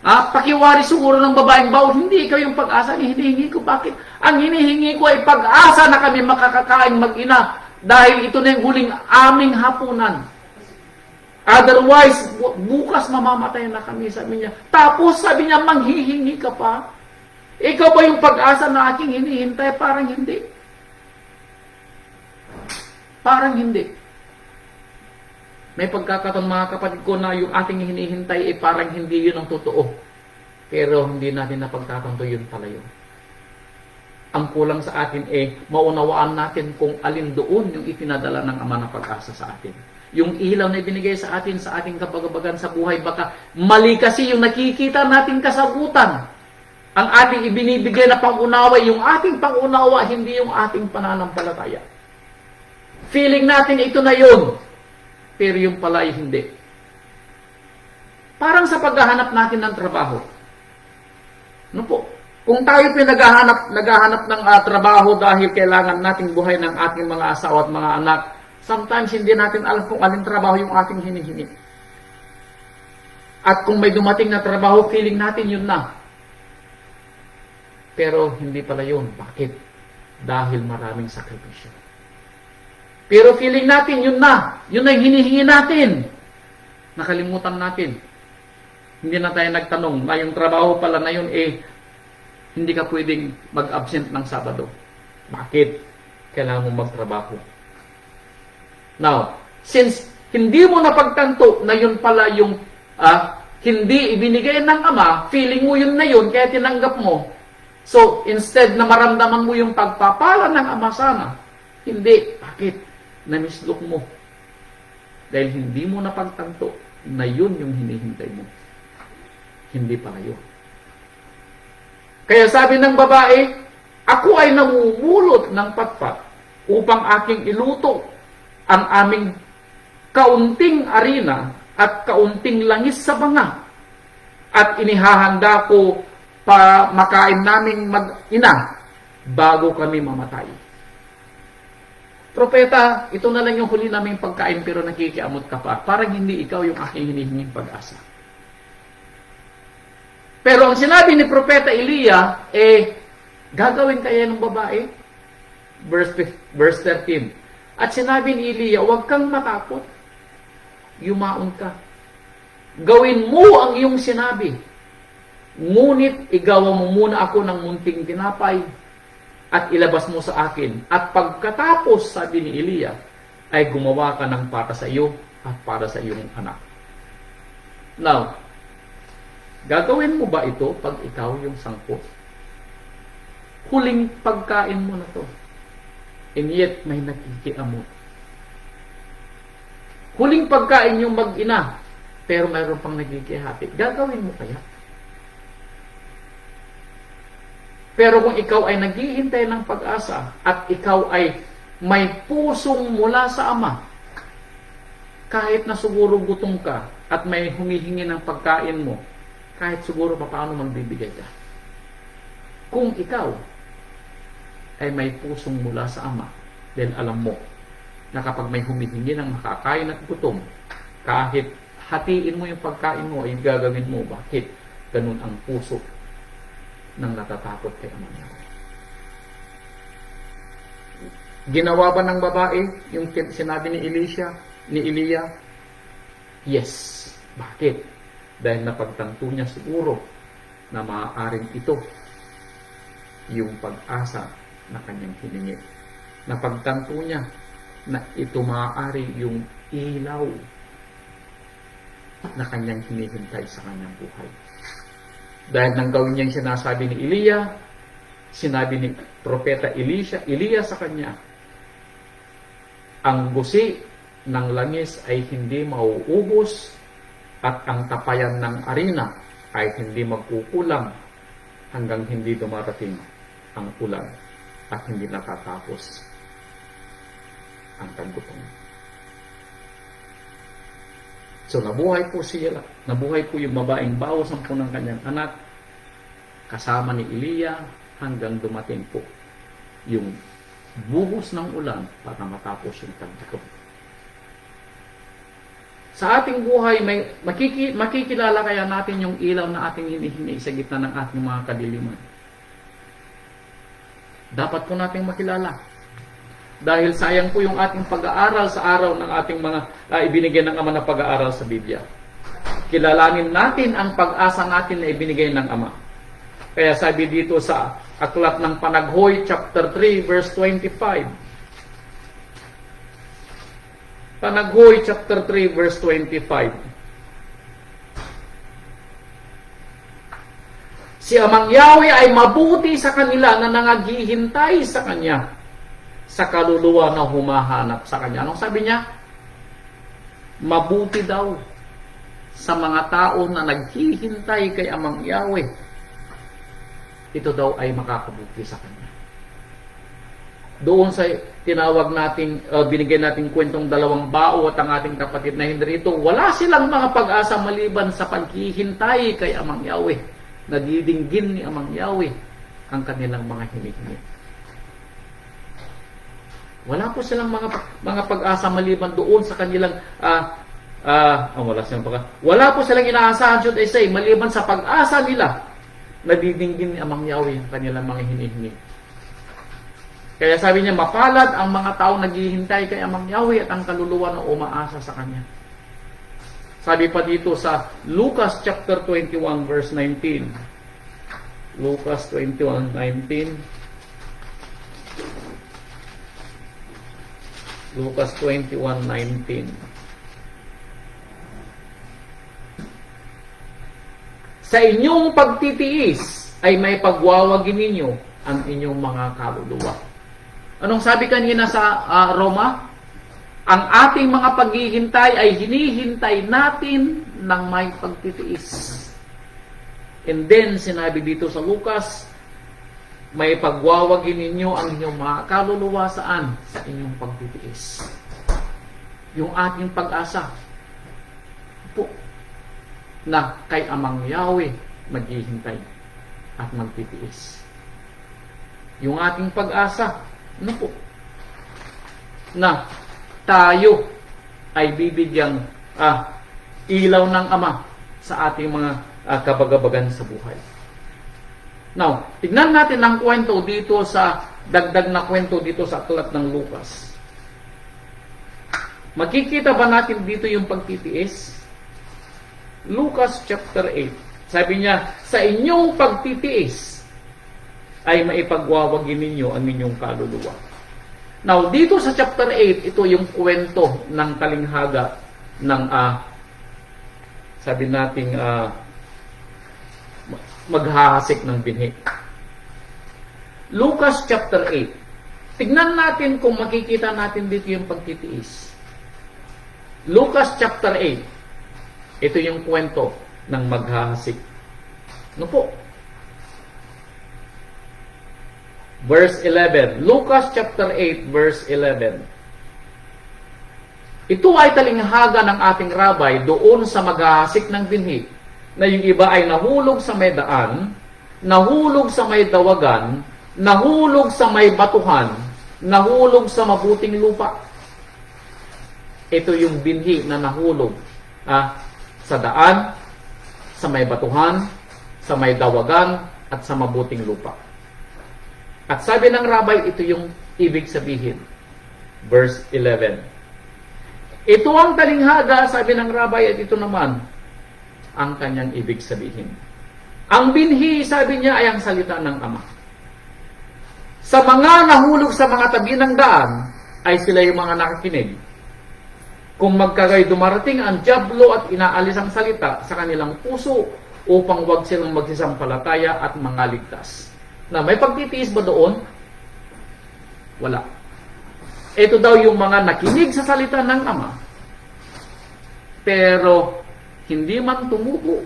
S1: Pakiwari siguro ng babaeng bao, hindi ikaw yung pag-asa ang hinihingi ko. Bakit? Ang hinihingi ko ay pag-asa na kami makakakain mag-ina dahil ito na yung huling aming hapunan. Otherwise, bukas mamamatay na kami, sabi niya. Tapos sabi niya, manghihingi ka pa. Ikaw ba yung pag-asa na aking hinihintay? Parang hindi. Parang hindi. May pagkakataon mga kapatid ko na yung ating hinihintay ay parang hindi yun ang totoo. Pero hindi natin napagtatanto yun pala yun. Ang kulang sa atin maunawaan natin kung alin doon yung ipinadala ng Ama na pag-asa sa atin. Yung ilaw na ibinigay sa atin sa ating kapagabagan sa buhay, baka mali kasi yung nakikita nating kasagutan. Ang ating ibinibigay na pangunawa, yung ating pangunawa, hindi yung ating pananampalataya. Feeling natin ito na yun. Pero yung pala ay hindi. Parang sa paghahanap natin ng trabaho. Ano po? Kung tayo naghahanap ng trabaho dahil kailangan nating buhay ng ating mga asawa at mga anak, sometimes hindi natin alam kung alin trabaho yung ating hinihingi. At kung may dumating na trabaho, feeling natin yun na. Pero hindi pala yun. Bakit? Dahil maraming sakripisyo. Pero feeling natin, yun na. Yun na yung hinihingi natin. Nakalimutan natin. Hindi na tayo nagtanong na yung trabaho pala na yun, hindi ka pwedeng mag-absent ng Sabado. Bakit? Kailangan mong magtrabaho. Now, since hindi mo napagtanto na yun pala yung hindi ibinigay ng Ama, feeling mo yun na yun, kaya tinanggap mo. So, instead na maramdaman mo yung pagpapala ng Ama sana, hindi. Bakit? Na-mislook mo. Dahil hindi mo napagtanto na yun yung hinihintay mo. Hindi pala yun. Kaya sabi ng babae, ako ay namumulot ng patpat upang aking iluto ang aming kaunting arina at kaunting langis sa banga. At inihahanda ko para makain naming mag-ina bago kami mamatay. Propeta, ito na lang yung huli naming pagkain pero nakikiamot ka pa. Parang hindi ikaw yung aking hinihinging pag-asa. Pero ang sinabi ni Propeta Eliya, gagawin kaya ng babae? Verse 13. At sinabi ni Eliya, huwag kang matakot. Yumaon ka. Gawin mo ang iyong sinabi. Ngunit igawa mo muna ako ng munting tinapay at ilabas mo sa akin. At pagkatapos, sabi ni Eliya, ay gumawa ka ng para sa iyo at para sa iyong anak. Now, gagawin mo ba ito pag ikaw yung sangkot? Huling pagkain mo na to. And yet, may nakikiamot. Huling pagkain yung mag-ina, pero mayroon pang nagkikihati. Gagawin mo kaya? Pero kung ikaw ay naghihintay ng pag-asa at ikaw ay may pusong mula sa Ama, kahit na siguro gutom ka at may humihingi ng pagkain mo, kahit siguro paano magbibigay ka. Kung ikaw ay may pusong mula sa Ama, dahil alam mo na kapag may humihingi ng makakain at gutom, kahit hatiin mo yung pagkain mo, ay gagawin mo. Bakit? Ganun ang puso ng natatakot kay Ama niya. Ginawa ba ng babae yung sinabi ni Eliya? Yes. Bakit? Dahil napagtanto niya siguro na maaaring ito yung pag-asa na kanyang hiningi. Napagtanto niya na ito maaari yung ilaw na kanyang hinihintay sa kanyang buhay. Dahil nang gawin niya yung sinasabi ni Eliya, sinabi ni Propeta Eliya sa kanya, ang gusi ng langis ay hindi mauubos at ang tapayan ng arena ay hindi magkukulang hanggang hindi dumarating ang ulan at hindi natatapos ang tagutong. So nabuhay po siya, nabuhay po yung babaeng bawas ang po ng kanyang anak kasama ni Eliya hanggang dumating po yung buhos ng ulan para matapos yung tagutong. Sa ating buhay, makikilala kaya natin yung ilaw na ating hinihingi sa gitna ng ating mga kadiliman. Dapat po nating makilala. Dahil sayang po yung ating pag-aaral sa araw ng ating mga ibinigay ng Ama na pag-aaral sa Biblia. Kilalanin natin ang pag-asa natin na ibinigay ng Ama. Kaya sabi dito sa Aklat ng Panaghoy, chapter 3, verse 25. Panaghoy, chapter 3, verse 25. Si Amang Yahweh ay mabuti sa kanila na nangaghihintay sa Kanya, sa kaluluwa na humahanap sa Kanya. Anong sabi niya? Mabuti daw sa mga tao na naghihintay kay Amang Yahweh. Ito daw ay makakabuti sa Kanya. Doon sa tinawag nating, binigay nating kwentong dalawang bao at ang ating kapatid na Henrito, wala silang mga pag-asa maliban sa paghihintay kay Amang Yahweh. Nadidinggin ni Amang Yahweh ang kanilang mga hinihingi. Wala po silang mga pag-asa maliban doon sa kanilang wala po silang inaasahan, should I say, maliban sa pag-asa nila. Nadidinggin ni Amang Yahweh ang kanilang mga hinihingi. Kaya sabi niya, mapalad ang mga tao naghihintay kay Amang Yahweh at ang kaluluwa na umaasa sa Kanya. Sabi pa dito sa Lucas chapter 21 verse 19. Lucas 21:19. Lucas 21:19. Sa inyong pagtitiis ay may pagwawagin ninyo ang inyong mga kaluluwa. Anong sabi kanina sa Roma? Ang ating mga paghihintay ay hinihintay natin ng may pagtitiis. And then, sinabi dito sa Lucas, may pagwawagin ninyo ang inyong mga kaluluwa saan? Sa inyong pagtitiis. Yung ating pag-asa po, na kay Amang Yahweh maghihintay at magtitiis. Yung ating pag-asa, ano po? Na tayo ay bibigyang ilaw ng Ama sa ating mga kabagabagan sa buhay. Now, tignan natin ang kwento dito sa dagdag na kwento dito sa aklat ng Lucas. Makikita ba natin dito yung pagtitiis? Lucas chapter 8. Sabi niya, sa inyong pagtitiis ay maipagwawagin ninyo ang inyong kaluluwa. Now, dito sa chapter 8, ito yung kwento ng talinghaga ng sabi nating maghahasik ng binhi. Lucas chapter 8. Tignan natin kung makikita natin dito yung pagtitiis. Lucas chapter 8. Ito yung kwento ng maghahasik. Ano po? Verse 11. Lucas chapter 8 verse 11. Ito ay talinghaga ng ating rabay doon sa maghahasik ng binhi, na yung iba ay nahulog sa may daan, nahulog sa may dawagan, nahulog sa may batuhan, nahulog sa mabuting lupa. Ito yung binhi na nahulog sa daan, sa may batuhan, sa may dawagan, at sa mabuting lupa. At sabi ng rabay, ito yung ibig sabihin. Verse 11. Ito ang talinghaga, sabi ng rabay, at ito naman ang kanyang ibig sabihin. Ang binhi, sabi niya, ay ang salita ng Ama. Sa mga nahulog sa mga tabi ng daan, ay sila yung mga nakikinig. Kung magkagay dumarating ang dyablo at inaalis ang salita sa kanilang puso upang wag silang magsisampalataya at mangaligtas. Na may pagtitiis ba doon? Wala. Ito daw yung mga nakinig sa salita ng Ama, pero hindi man tumubo,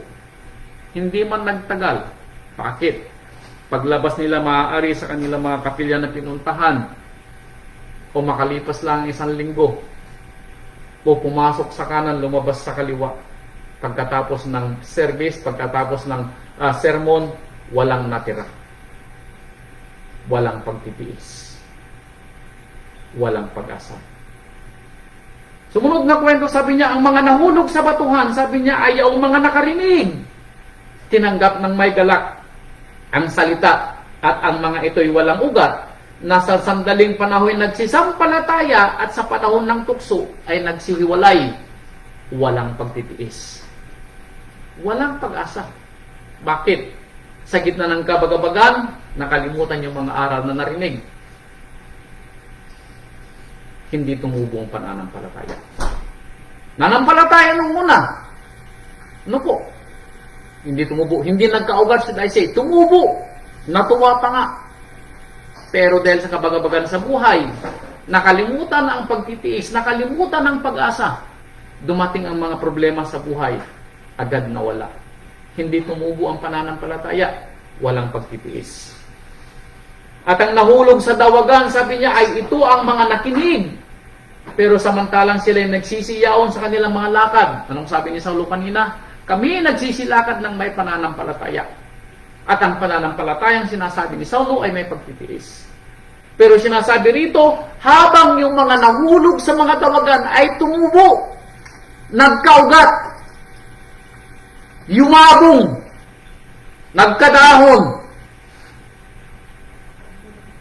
S1: hindi man nagtagal. Bakit? Paglabas nila maaari sa kanilang mga kapilya na pinuntahan, o makalipas lang isang linggo, o pumasok sa kanan, lumabas sa kaliwa. Pagkatapos ng service, pagkatapos ng sermon, walang natira. Walang pagtitiis. Walang pag-asa. Sumunod na kwento, sabi niya, ang mga nahulog sa batuhan, sabi niya, ay ang mga nakarinig. Tinanggap ng may galak ang salita, at ang mga ito'y walang ugat, na sa sandaling panahon nagsisampalataya at sa panahon ng tukso ay nagsihiwalay. Walang pagtitiis. Walang pag-asa. Bakit? Sa gitna ng kabagabagan, nakalimutan yung mga aral na narinig. Hindi tumubo ang pananampalataya. Nanampalataya nung una. Ano po? Hindi tumubo. Hindi nagkaugat si Daisy. Tumubo. Natuwa pa nga. Pero dahil sa kabagabagan sa buhay, nakalimutan na ang pagtitiis, nakalimutan ang pag-asa. Dumating ang mga problema sa buhay, agad nawala. Hindi tumubo ang pananampalataya, walang pagtitiis. At ang nahulog sa dawagan, sabi niya, ay ito ang mga nakinig. Pero samantalang sila ay nagsisiyaon sa kanilang mga lakad. Anong sabi ni Saulo kanina? Kami nagsisilakad ng may pananampalataya. At ang pananampalatayang sinasabi ni Saulo ay may pagtitiis. Pero sinasabi rito, habang yung mga nahulog sa mga dawagan ay tumubo, nagkaugat, yumabong, nagkadahon.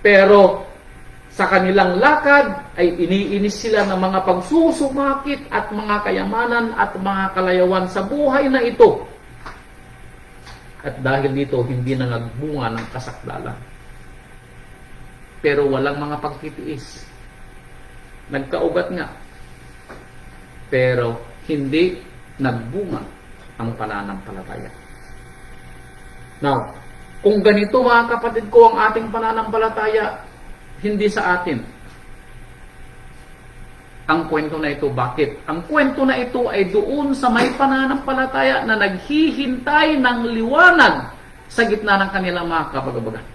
S1: Pero sa kanilang lakad ay iniinis sila ng mga pagsusumakit at mga kayamanan at mga kalayawan sa buhay na ito. At dahil dito, hindi na nagbunga ng kasakdalan. Pero walang mga pagtitiis. Nagkaugat nga. Pero hindi nagbunga ang pananampalataya. Now, kung ganito mga kapatid ko ang ating pananampalataya, hindi sa atin. ang kwento na ito. Bakit? Ang kwento na ito ay doon sa may pananampalataya na naghihintay ng liwanag sa gitna ng kanilang mga kabagabagan.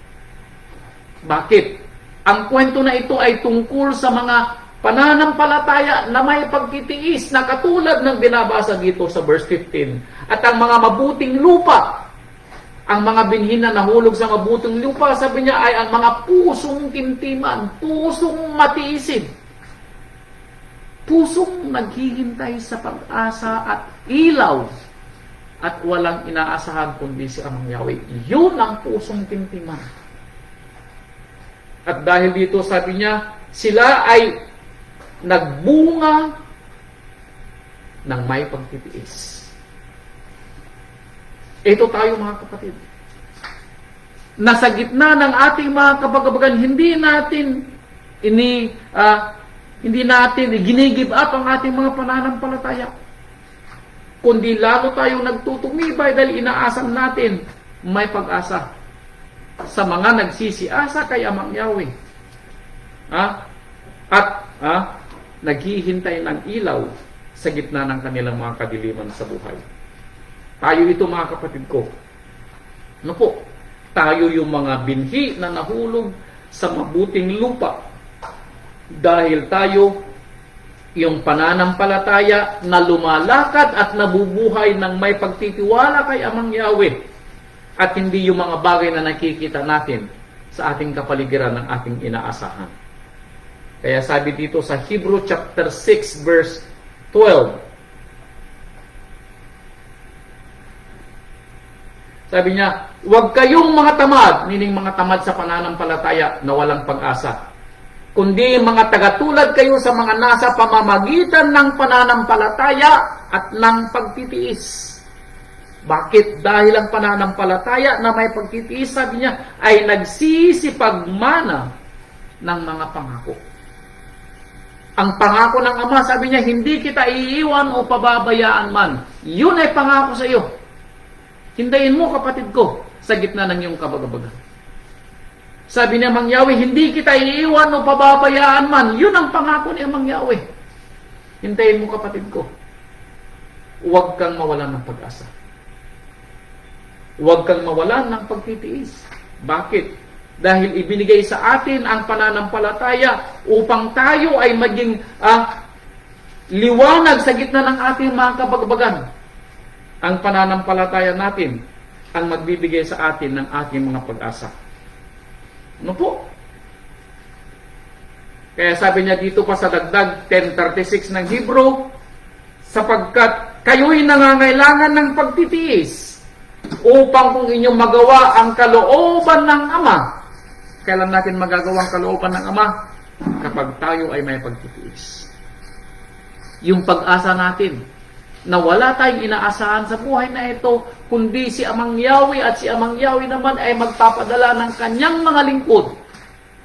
S1: Bakit? Ang kwento na ito ay tungkol sa mga pananampalataya na may pagtitiis na katulad ng binabasa dito sa verse 15. At ang mga mabuting lupa, ang mga binhi na nahulog sa mabuting lupa, sabi niya ay ang mga pusong timtiman, pusong matiisin, pusong naghihintay sa pag-asa at ilaw at walang inaasahan kundi si Amang Yahweh. Yun ang pusong timtiman. At dahil dito sabi niya, sila ay nagbunga ng may pagtitiis. Ito tayo mga kapatid. Nasa gitna ng ating mga kabagabagan, hindi natin ginigib up ang ating mga pananampalataya. Kundi lalo tayong nagtutumibay dahil inaasan natin may pag-asa sa mga nagsisiasa kay Amang Yahweh. Naghihintay ng ilaw sa gitna ng kanilang mga kadiliman sa buhay. Tayo ito mga kapatid ko. Ano po? Tayo yung mga binhi na nahulog sa mabuting lupa. Dahil tayo yung pananampalataya na lumalakad at nabubuhay ng may pagtitiwala kay Amang Yahweh. At hindi yung mga bagay na nakikita natin sa ating kapaligiran ng ating inaasahan. Kaya sabi dito sa Hebrew chapter 6 verse 12. Sabi niya, huwag kayong mga tamad, meaning mga tamad sa pananampalataya na walang pag-asa. Kundi mga tagatulad kayo sa mga nasa pamamagitan ng pananampalataya at ng pagtitiis. Bakit? Dahil ang pananampalataya na may pagtitiis, sabi niya, ay nagsisipagmana ng mga pangako. Ang pangako ng Ama, sabi niya, hindi kita iiwan o pababayaan man. Yun ay pangako sa iyo. Hintayin mo, kapatid ko, sa gitna ng iyong kabagabagan. Sabi niya, Amang Yahweh, hindi kita iiwan o pababayaan man. Yun ang pangako ni Amang Yahweh. Hintayin mo, kapatid ko. Huwag kang mawalan ng pag-asa. Huwag kang mawalan ng pagtitiis. Bakit? Dahil ibinigay sa atin ang pananampalataya upang tayo ay maging liwanag sa gitna ng ating mga kabagbagan. Ang pananampalataya natin ang magbibigay sa atin ng ating mga pag-asa. Ano po? Kaya sabi niya dito pa sa dagdag 10:36 ng Hebrew, sapagkat kayo'y nangangailangan ng pagtitiis upang kung inyong magawa ang kalooban ng Ama. Kailan natin magagawa ang kalooban ng Ama? Kapag tayo ay may pagtitiis. Yung pag-asa natin, na wala tayong inaasahan sa buhay na ito, kundi si Amang Yahweh at si Amang Yahweh naman ay magpapadala ng kanyang mga lingkod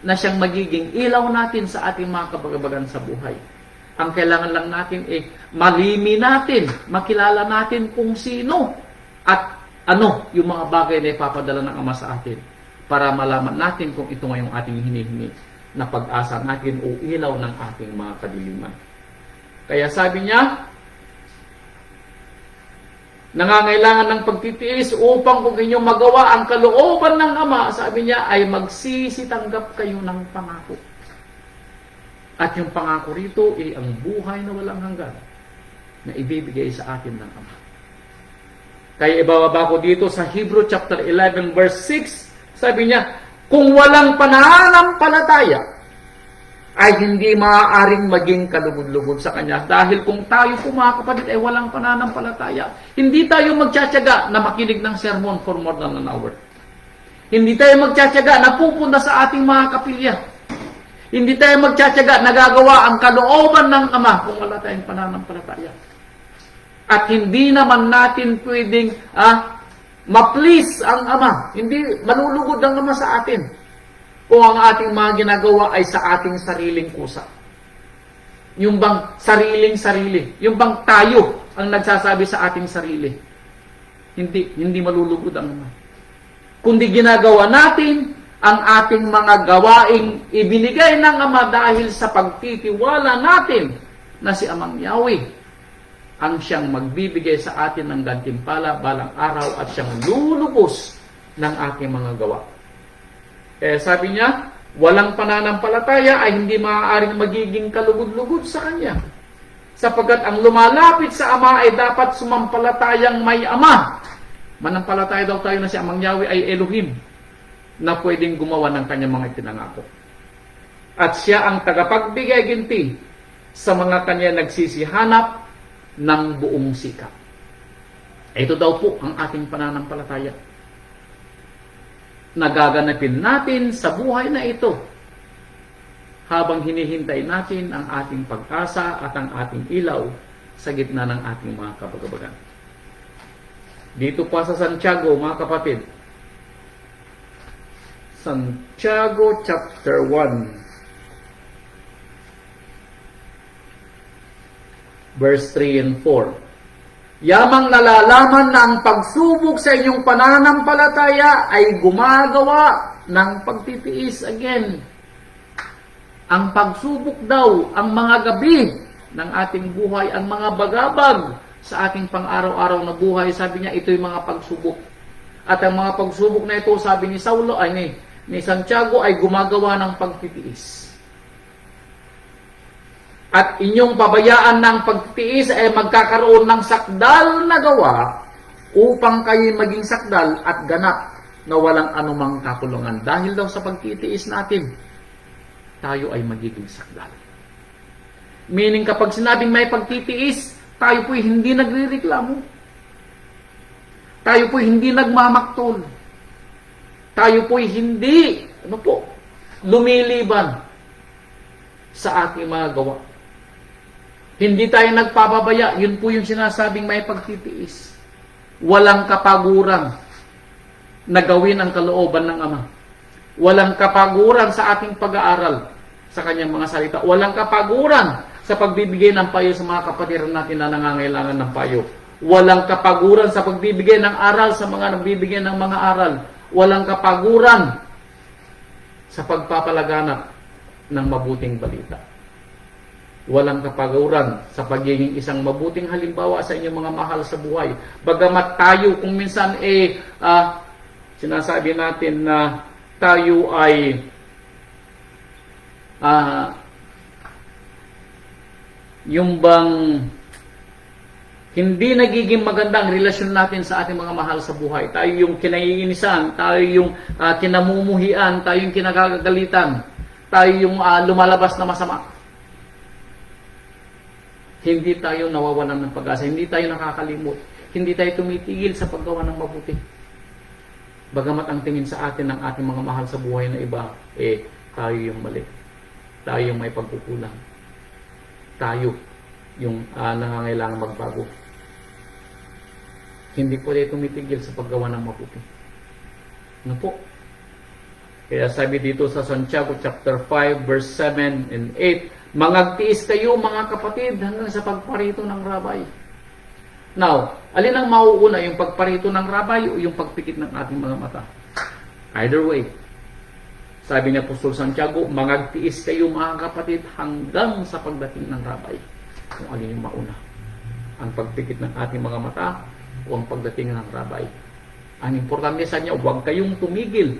S1: na siyang magiging ilaw natin sa ating mga kabagabagan sa buhay. Ang kailangan lang natin malimi natin, makilala natin kung sino at ano yung mga bagay na ipapadala ng Ama sa atin para malaman natin kung ito ngayong ating hinihingi na pag-asa natin o ilaw ng ating mga kadiliman. Kaya sabi niya, nangangailangan ng pagtitiis upang kung inyong magawa ang kalooban ng Ama, sabi niya, ay magsisitanggap kayo ng pangako. At yung pangako rito ay ang buhay na walang hanggan na ibibigay sa atin ng Ama. Kaya ibababa ko dito sa Hebrew chapter 11 verse 6, sabi niya, kung walang pananampalataya, ay hindi maaaring maging kalugod-lugod sa Kanya. Dahil kung tayo po mga kapatid ay walang pananampalataya, hindi tayo magtsatsaga na makinig ng sermon for more than an hour. Hindi tayo magtsatsaga na pupunta sa ating mga kapilya. Hindi tayo magtsatsaga na gagawa ang kalooban ng Ama kung wala tayong pananampalataya. At hindi naman natin pwedeng ma-please ang Ama. Hindi malulugod ang Ama sa atin kung ang ating mga ginagawa ay sa ating sariling kusa. Yung bang sariling-sarili. Yung bang tayo ang nagsasabi sa ating sarili. Hindi malulugod ang Ama. Kundi ginagawa natin ang ating mga gawaing ibinigay ng Ama dahil sa pagtitiwala natin na si Amang Yahweh ang siyang magbibigay sa atin ng gantimpala balang araw at siyang lulubos ng ating mga gawa. Sabi niya, walang pananampalataya ay hindi maaaring magiging kalugod-lugod sa Kanya. Sapagkat ang lumalapit sa Ama ay dapat sumampalatayang may Ama. Manampalataya daw tayo na si Amang Yahweh ay Elohim na pwedeng gumawa ng Kanyang mga itinangako. At siya ang tagapagbigay ginti sa mga Kanya nagsisihanap ng buong sikap. Ito daw po ang ating pananampalataya. Nagaganapin natin sa buhay na ito habang hinihintay natin ang ating pag-asa at ang ating ilaw sa gitna ng ating mga kabagabagan. Dito pa sa Santiago, mga kapatid, Santiago chapter 1, verse 3 and 4. Yamang nalalaman na ang pagsubok sa inyong pananampalataya ay gumagawa ng pagtitiis. Again, ang pagsubok daw, ang mga gabi ng ating buhay, ang mga bagabag sa ating pang-araw-araw na buhay, sabi niya, ito yung mga pagsubok. At ang mga pagsubok na ito, sabi ni Saulo, ni Santiago, ay gumagawa ng pagtitiis. At inyong pabayaan ng pagtitiis ay magkakaroon ng sakdal na gawa upang kayo maging sakdal at ganap na walang anumang kakulungan. Dahil daw sa pagtitiis natin, tayo ay magiging sakdal. Meaning kapag sinabing may pagtitiis, tayo po'y hindi nagrereklamo. Tayo po'y hindi nagmamaktol. Tayo po'y hindi, lumiliban sa ating mga gawa. Hindi tayo nagpapabaya. Yun po yung sinasabing may pagtitiis. Walang kapaguran na gawin ang kalooban ng Ama. Walang kapaguran sa ating pag-aaral sa Kanyang mga salita. Walang kapaguran sa pagbibigay ng payo sa mga kapatid natin na nangangailangan ng payo. Walang kapaguran sa pagbibigay ng aral sa mga nagbibigay ng mga aral. Walang kapaguran sa pagpapalaganap ng mabuting balita. Walang kapaguran sa pagiging isang mabuting halimbawa sa inyong mga mahal sa buhay. Bagamat tayo kung minsan sinasabi natin na tayo ay yung bang hindi nagiging maganda ang relasyon natin sa ating mga mahal sa buhay. Tayo yung kinaiinisan, tayo yung kinamumuhian, tayo yung kinagagalitan, tayo yung lumalabas na masama. Hindi tayo nawawalan ng pag-asa, hindi tayo nakakalimot, hindi tayo tumitigil sa paggawa ng mabuti. Bagamat ang tingin sa atin ng ating mga mahal sa buhay na iba, tayo yung mali. Tayo yung may pagkukulang. Tayo yung nangangailangan magbago. Hindi po tayo tumitigil sa paggawa ng mabuti. Ano po? Kaya sabi dito sa Santiago chapter 5 verse 7 and 8, mangagtiis kayo mga kapatid hanggang sa pagparito ng rabay. Now, alin ang mauuna, yung pagparito ng rabay o yung pagpikit ng ating mga mata? Either way. Sabi ni Apostol Santiago, mangagtiis kayo mga kapatid hanggang sa pagdating ng rabay. Kung alin yung mauna. Ang pagpikit ng ating mga mata o ang pagdating ng rabay. Ang importante sa niya, huwag kayong tumigil.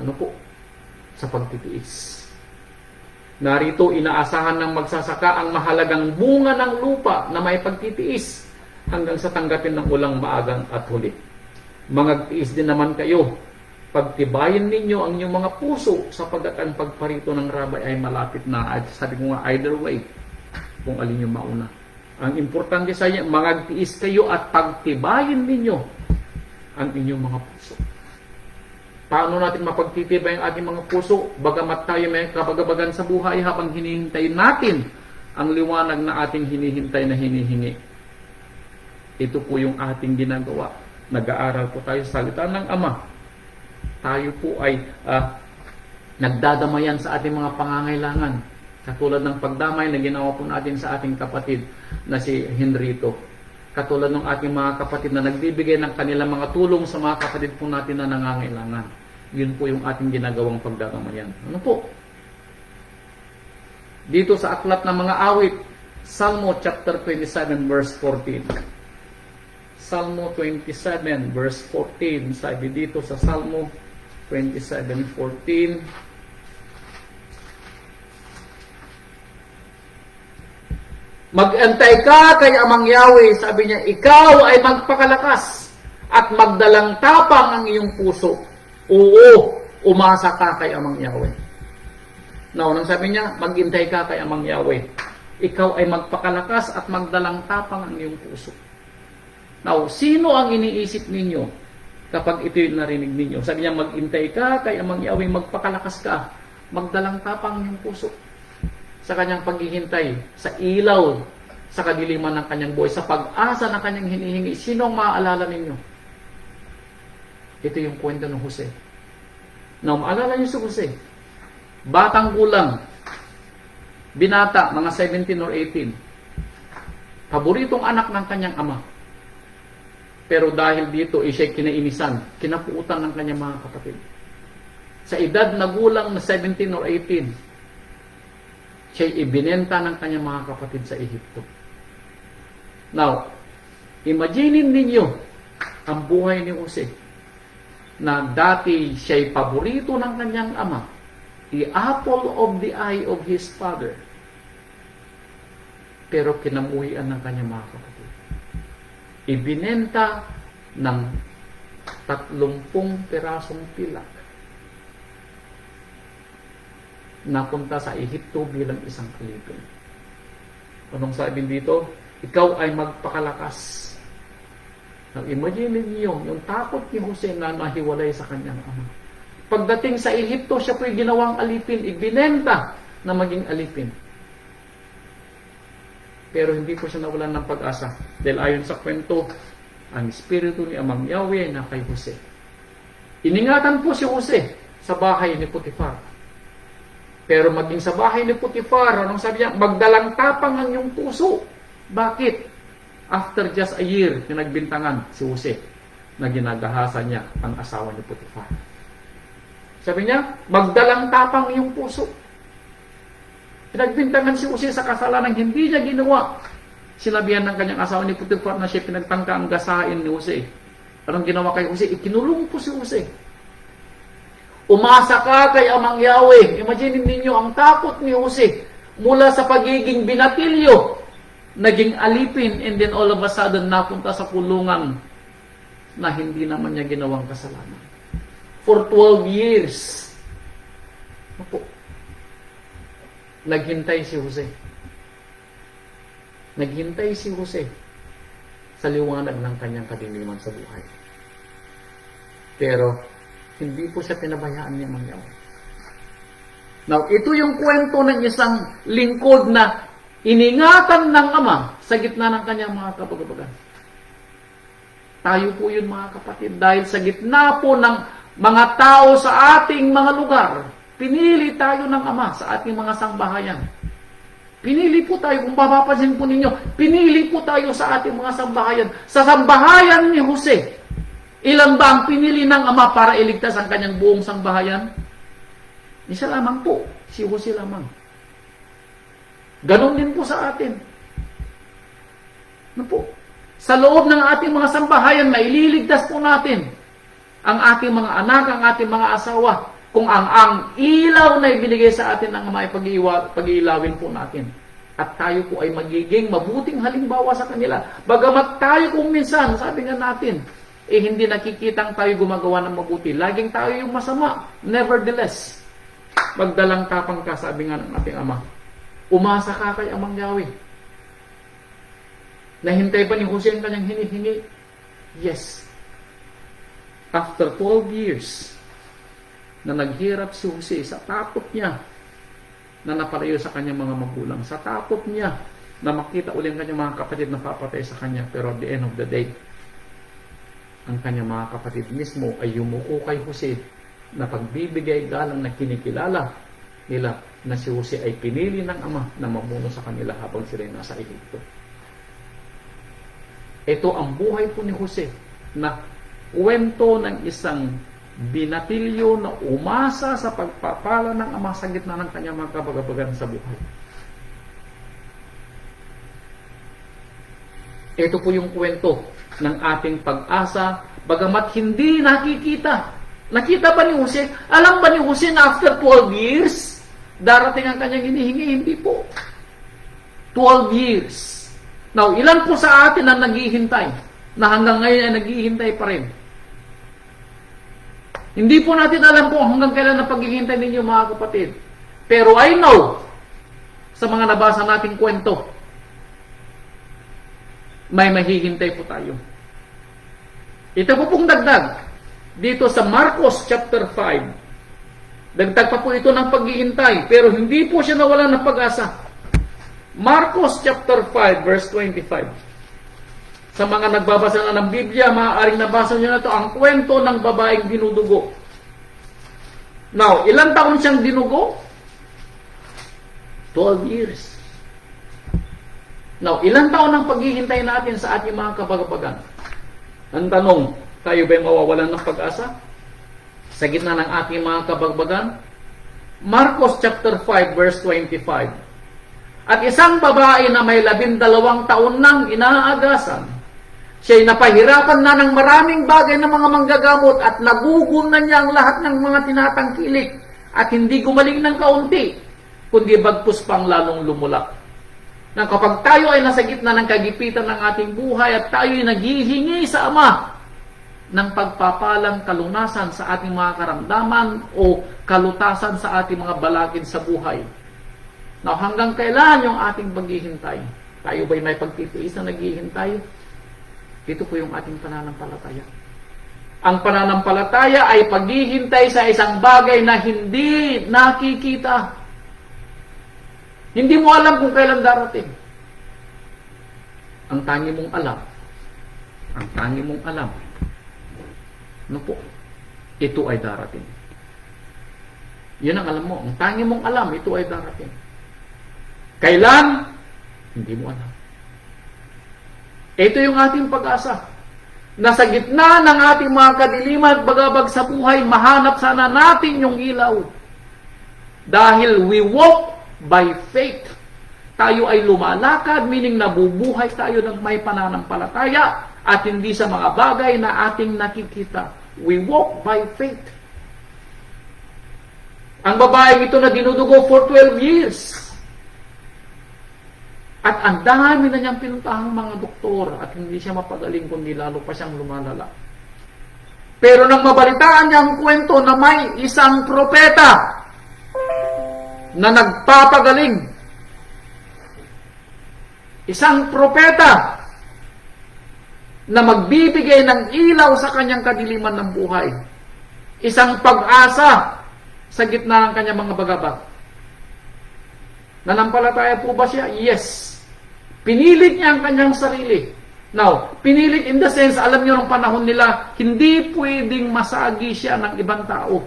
S1: Ano po? Sa pagtitiis. Narito inaasahan ng magsasaka ang mahalagang bunga ng lupa na may pagtitiis hanggang sa tanggapin ng ulang maagang at huli. Mangagtiis din naman kayo. Pagtibayin ninyo ang inyong mga puso sapagkat ang pagparito ng rabay ay malapit na. At sabi ko nga, either way, kung alin yung mauna. Ang importante sa inyo, mangagtiis kayo at pagtibayin ninyo ang inyong mga puso. Paano natin mapagtitibay ang ating mga puso? Bagamat tayo may kabagabagan sa buhay habang hinihintay natin ang liwanag na ating hinihintay na hinihingi. Ito po yung ating ginagawa. Nag-aaral po tayo sa salita ng Ama. Tayo po ay nagdadamayan sa ating mga pangangailangan. Katulad ng pagdamay na ginawa po natin sa ating kapatid na si Henrito. Katulad ng ating mga kapatid na nagbibigay ng kanilang mga tulong sa mga kapatid po natin na nangangailangan. Yun po yung ating ginagawang pagdadamayan. Ano po? Dito sa aklat ng mga awit, Salmo chapter 27 verse 14. Salmo 27 verse 14. Sabi dito sa Salmo 27:14. Mag-antay ka kay Amang Yahweh, sabi niya, ikaw ay magpakalakas at magdalang tapang ang iyong puso. Oo, umasa ka kay Amang Yahweh. Now, nang sabi niya, mag-intay ka kay Amang Yahweh. Ikaw ay magpakalakas at magdalang tapang ang iyong puso. Now, sino ang iniisip ninyo kapag ito yung narinig ninyo? Sabi niya, mag-intay ka kay Amang Yahweh, magpakalakas ka, magdalang tapang ang iyong puso. Sa kanyang paghihintay, sa ilaw, sa kadiliman ng kanyang buhay, sa pag-asa ng kanyang hinihingi. Sino ang maaalala ninyo? Ito yung kwento ng Jose. Now, maalala niyo si Jose. Batang gulang, binata, mga 17 or 18. Paboritong anak ng kanyang ama. Pero dahil dito, siya'y kinainisan, kinapuutan ng kanyang mga kapatid. Sa edad na gulang na 17 or 18, siya'y ibinenta ng kanyang mga kapatid sa Ehipto. Now, imagine ninyo ang buhay ni Jose na dati siya'y paborito ng kanyang ama, the apple of the eye of his father, pero kinamuhian ng kanyang mga kapatid. Ibinenta ng 30 pirasong pilak, napunta sa Ehipto bilang isang alipin. Anong sabi dito? Ikaw ay magpakalakas. Now, imagine niyo yung takot ni Jose na nahiwalay sa kanyang ama. Pagdating sa Ehipto, siya po'y ginawang alipin, ibinenta na maging alipin. Pero hindi po siya nawalan ng pag-asa. Dahil ayon sa kwento, ang espiritu ni Amang Yahweh na kay Jose. Iningatan po si Jose sa bahay ni Potifar. Pero maging sa bahay ni Potifar, anong sabi niya? Magdalang tapang ang iyong puso. Bakit? After just a year, pinagbintangan si Jose na ginagahasa niya ang asawa ni Potifar. Sabi niya, magdalang tapang iyong puso. Pinagbintangan si Jose sa kasalanan hindi niya ginawa. Sinabihan ng kanyang asawa ni Potifar na siya pinagtangka ang gasain ni Jose. Anong ginawa kay Jose? Ikinulong po si Jose. Umasa ka kay Amang Yahweh. Imagine ninyo ang takot ni Jose mula sa pagiging binatilyo, naging alipin, and then all of a sudden napunta sa kulungan na hindi naman niya ginawang kasalanan. For 12 years. Naghintay si Jose. Naghintay si Jose sa liwanag ng kanyang kadiliman sa buhay. Pero hindi po siya pinabayaan niya Amang Yahweh. Now, ito yung kwento ng isang lingkod na iningatan ng ama sa gitna ng kanyang mga kapag-kapagan. Tayo po yun mga kapatid, dahil sa gitna po ng mga tao sa ating mga lugar, pinili tayo ng ama sa ating mga sambahayan. Pinili po tayo, kung papapansin po ninyo, pinili po tayo sa ating mga sambahayan. Sa sambahayan ni Jose, ilan ba ang pinili ng ama para iligtas ang kanyang buong sambahayan? Isa lamang po, si Jose lamang. Ganon din po sa atin. Ano po? Sa loob ng ating mga sambahayan na ililigtas po natin ang ating mga anak, ang ating mga asawa, kung ang ilaw na ibinigay sa atin ng ama ay pag-iilawin po natin. At tayo po ay magiging mabuting halimbawa sa kanila. Bagamat tayo kung minsan, sabi nga natin, hindi nakikitang tayo gumagawa ng mabuti. Laging tayo yung masama. Nevertheless, magdalang tapang ka, sabi nga ng ating ama. Umasa ka kay Amang Yahweh. Nahintay pa ni Jose ang kanyang hinihingi? Yes. After 12 years, na naghirap si Jose sa takot niya na napalayo sa kanyang mga magulang, sa takot niya na makita ulit ang kanyang mga kapatid na papatay sa kanya, pero at the end of the day, ang kanyang mga kapatid mismo ay yumuko kay Jose na pagbibigay galang na kinikilala nila na si Jose ay pinili ng ama na mamuno sa kanila habang sila nasa Ehipto. Ito ang buhay po ni Jose na kwento ng isang binatilyo na umasa sa pagpapala ng ama sa gitna ng kanyang mga kabagabagan sa buhay. Ito po yung kwento ng ating pag-asa, bagamat hindi nakikita. Nakita ba ni Jose? Alam ba ni Jose na after 12 years, darating ang kanyang hinihingi? Hindi po. 12 years. Now, ilan po sa atin ang naghihintay? Na hanggang ngayon ay naghihintay pa rin. Hindi po natin alam kung hanggang kailan na paghihintay ninyo mga kapatid. Pero I know, sa mga nabasa nating kwento, may mahihintay po tayo. Ito po pong dagdag dito sa Marcos chapter 5. Dagdag pa po ito ng paghihintay, pero hindi po siya nawalan ng pag-asa. Marcos chapter 5 verse 25. Sa mga nagbabasa na ng Biblia, maaaring nabasa niyo na ito, ang kwento ng babaeng dinudugo. Now, ilang taon siyang dinugo? 12 years. Now, ilang taon ang paghihintay natin sa ating mga kabagabagan? Ang tanong, tayo ba'y mawawalan ng pag-asa? Sa gitna ng ating mga kabagabagan? Marcos chapter 5 verse 25. At isang babae na may 12 taon nang inaagasan, siya'y napahirapan na ng maraming bagay ng mga manggagamot at nagugunan niya ang lahat ng mga tinatangkilik at hindi gumaling ng kaunti, kundi bagkus pang lalong lumulak. Na kapag tayo ay nasa gitna ng kagipitan ng ating buhay at tayo ay naghihingi sa Ama ng pagpapalang kalunasan sa ating mga karamdaman o kalutasan sa ating mga balakid sa buhay. Now, hanggang kailan yung ating paghihintay? Tayo ba'y may pagtitiis na naghihintay? Ito po yung ating pananampalataya. Ang pananampalataya ay paghihintay sa isang bagay na hindi nakikita. Hindi mo alam kung kailan darating. Ang tangi mong alam, ano po? Ito ay darating. Yun ang alam mo. Ang tangi mong alam, ito ay darating. Kailan? Hindi mo alam. Ito yung ating pag-asa. Nasa gitna ng ating mga kadiliman at bagabag sa buhay, mahanap sana natin yung ilaw. Dahil we walk by faith. Tayo ay lumalakad, meaning nabubuhay tayo ng may pananampalataya at hindi sa mga bagay na ating nakikita. We walk by faith. Ang babaeng ito na dinudugo for 12 years. At ang dami na niyang pinuntahang mga doktor at hindi siya mapagaling kundi lalo pa siyang lumalala. Pero nang mabalitaan niya ang kwento na may isang propeta na nagpapagaling, isang propeta na magbibigay ng ilaw sa kanyang kadiliman ng buhay, isang pag-asa sa gitna ng kanyang mga bagabag. Nanampalataya po ba siya? Yes. Pinilit niya ang kanyang sarili. Now, pinilit in the sense, alam niyo ng panahon nila, hindi pwedeng masagi siya ng ibang tao.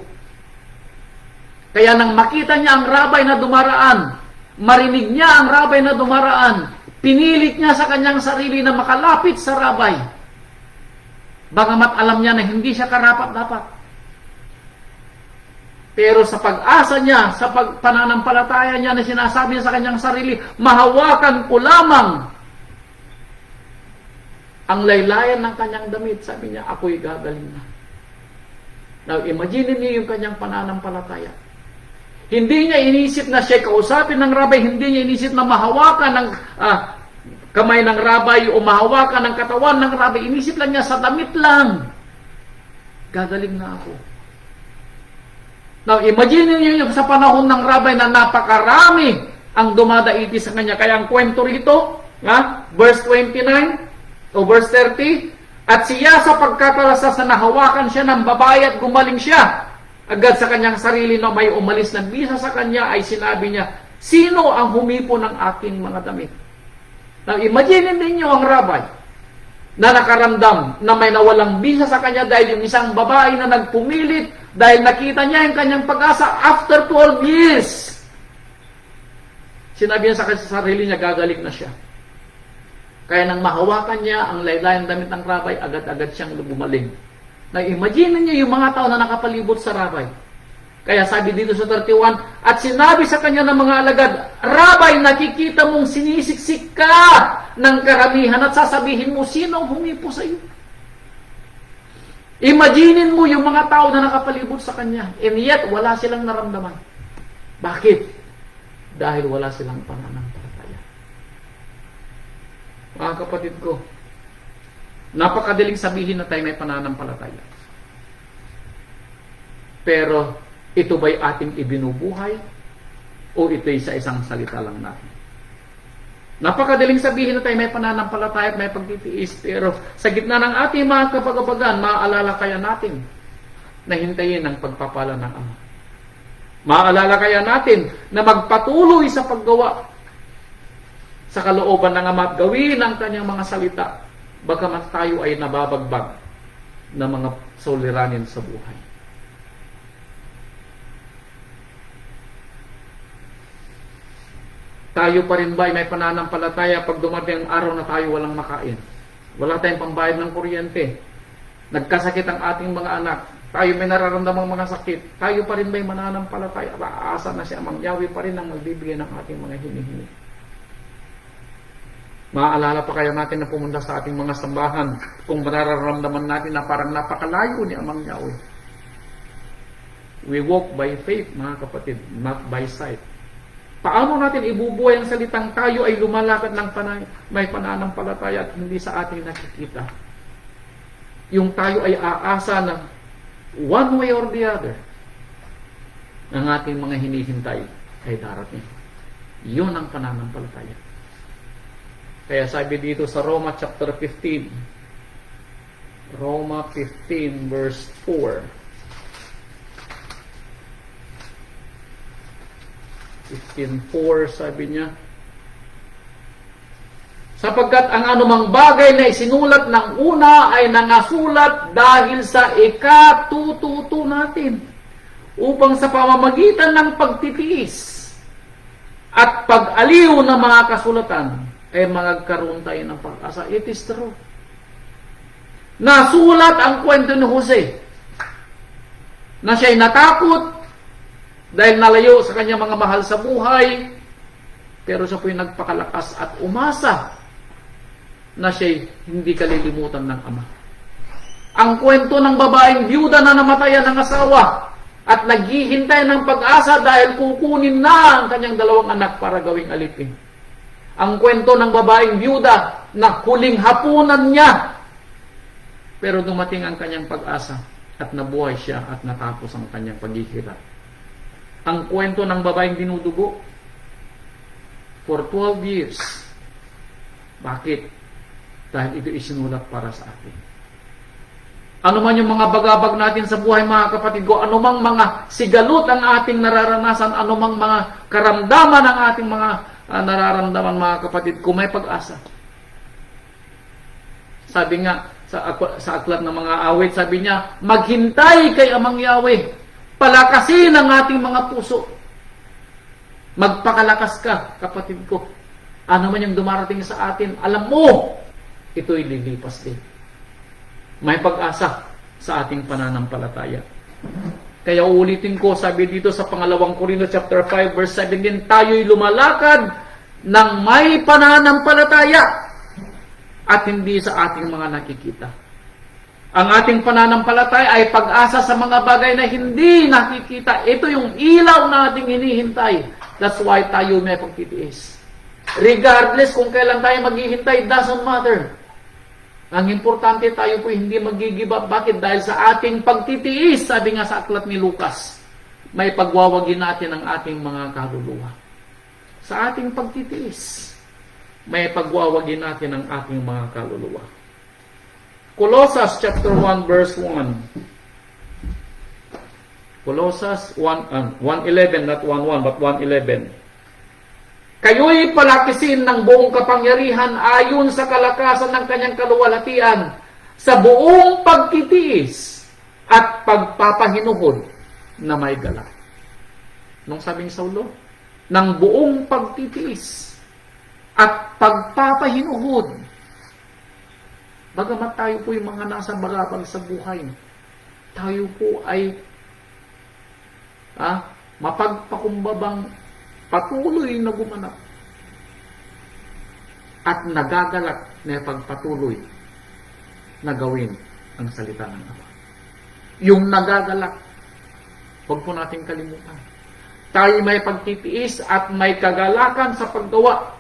S1: Kaya nang makita niya ang rabay na dumaraan, marinig niya ang rabay na dumaraan, pinilit niya sa kanyang sarili na makalapit sa rabay. Bagamat alam niya na hindi siya karapat-dapat. Pero sa pag-asa niya, sa pananampalataya niya na sinasabi niya sa kanyang sarili, mahawakan ko lamang ang laylayan ng kanyang damit. Sabi niya, ako'y gagaling na. Now, imagine niyo yung kanyang pananampalataya. Hindi niya inisip na siya kausapin ng rabay, hindi niya inisip na mahawakan ng kamay ng rabay o mahawakan ng katawan ng rabay. Inisip lang niya, sa damit lang, gagaling na ako. Now, imagine niyo sa panahon ng rabay na napakarami ang dumadaiti sa kanya. Kaya ang kwento rito, verse 29 o verse 30, at siya sa pagkatalasas na nahawakan siya ng babae at gumaling siya, agad sa kanyang sarili na may umalis ng bisa sa kanya ay sinabi niya, sino ang humipo ng aking mga damit? Now, imagine ninyo ang rabay na nakaramdam na may nawalang bisa sa kanya dahil yung isang babae na nagpumilit dahil nakita niya yung kanyang pag-asa after 12 years. Sinabi niya sa sarili niya, gagaling na siya. Kaya nang mahawakan niya ang laylayan damit ng rabay, agad-agad siyang gumaling. Now, imagine niyo yung mga tao na nakapalibot sa rabay. Kaya sabi dito sa 31, at sinabi sa kanya ng mga alagad, Rabay, nakikita mong sinisiksik ka ng karamihan at sasabihin mo, sino ang humipo sa iyo? Imaginin mo yung mga tao na nakapalibot sa kanya, and yet wala silang naramdaman. Bakit? Dahil wala silang pananampalataya. Mga kapatid ko, napakadaling sabihin na tayo may pananampalataya. Pero, ito ba'y ating ibinubuhay? O ito'y sa isang salita lang natin? Napakadaling sabihin na tayo may pananampalataya at may pagtitiis. Pero, sa gitna ng ating mga kapag-abagan, maaalala kaya natin na hintayin ang pagpapala ng Ama. Maaalala kaya natin na magpatuloy sa paggawa sa kalooban ng Ama at gawin ang kanyang mga salita, bagamat tayo ay nababagbag na mga suliranin sa buhay. Tayo pa rin ba ay may pananampalataya pag dumating ang araw na tayo walang makain? Wala tayong pambayad ng kuryente. Nagkasakit ang ating mga anak. Tayo may nararamdamang mga sakit. Tayo pa rin ba ay mananampalataya? Aasa na si Amang Yahweh pa rin ang magbibigay ng ating mga hinihingi. Maaalala pa kaya natin na pumunta sa ating mga sambahan kung nararamdaman natin na parang napakalayo ni Amang Yahweh. We walk by faith, mga kapatid, not by sight. Paano natin ibubuhay ang salitang tayo ay lumalakad ng may pananampalataya at hindi sa ating nakikita? Yung tayo ay aasa na one way or the other, ang ating mga hinihintay ay darating. Yun ang pananampalataya. Kaya sabi dito sa Roma chapter 15, Roma 15 verse 4, 15:4 sabi niya, sapagkat ang anumang bagay na isinulat ng una ay nangasulat dahil sa ikatututo natin, upang sa pamamagitan ng pagtitiis at pag-aliw ng mga kasulatan ay magkaroon tayo ng pag-asa. It is true. Nasulat ang kwento ni Jose na siya'y natakot dahil nalayo sa kanyang mga mahal sa buhay, pero siya po'y nagpakalakas at umasa na siya'y hindi kalilimutan ng Ama. Ang kwento ng babaeng biyuda na namatayan ng asawa at naghihintay ng pag-asa dahil kukunin na ang kanyang dalawang anak para gawing alipin. Ang kwento ng babaeng biyuda na huling hapunan niya, pero dumating ang kanyang pag-asa at nabuhay siya at natapos ang kanyang paghihirap. Ang kwento ng babaeng dinudugo for 12 years. Bakit? Dahil ito isinulat para sa atin. Ano man yung mga bagabag natin sa buhay, mga kapatid ko, anumang mga sigalot ang ating nararanasan, anumang mga karamdaman ang ating mga nararamdaman, mga kapatid ko, may pag-asa. Sabi nga sa aklat ng mga awit, sabi niya, maghintay kay Amang Yahweh. Palakasin ang ating mga puso. Magpakalakas ka, kapatid ko. Ano man yung dumarating sa atin, alam mo, ito'y lilipas din. May pag-asa sa ating pananampalataya. Kaya ulitin ko, sabi dito sa pangalawang Korinto chapter 5 verse 17, tayo'y lumalakad ng may pananampalataya at hindi sa ating mga nakikita. Ang ating pananampalataya ay pag-asa sa mga bagay na hindi nakikita. Ito yung ilaw na ating hinihintay. That's why tayo may pagtitiis. Regardless kung kailan tayo maghihintay, doesn't matter. Ang importante, tayo po hindi mag-give up. Bakit? Dahil sa ating pagtitiis, sabi nga sa aklat ni Lucas, may pagwawagin natin ang ating mga kaluluwa. Sa ating pagtitiis, may pagwawagin natin ang ating mga kaluluwa. Colossus chapter 1 verse 1. Colossus 1:11, not 1:1 but 1:11. Kayo'y palakisin ng buong kapangyarihan ayon sa kalakasan ng kanyang kaluwalhatian sa buong pagtitiis at pagpapahinuhod na may galak. Nung sabing Saulo, ng buong pagtitiis at pagpapahinuhod. Bagamat tayo po yung mga nasa bagabag sa buhay, tayo po ay mapagpakumbabang patuloy na gumanap. at nagagalak na pagpatuloy na gawin ang salita ng Ama. Yung nagagalak, huwag po natin kalimutan. Tayo may pagtitiis at may kagalakan sa paggawa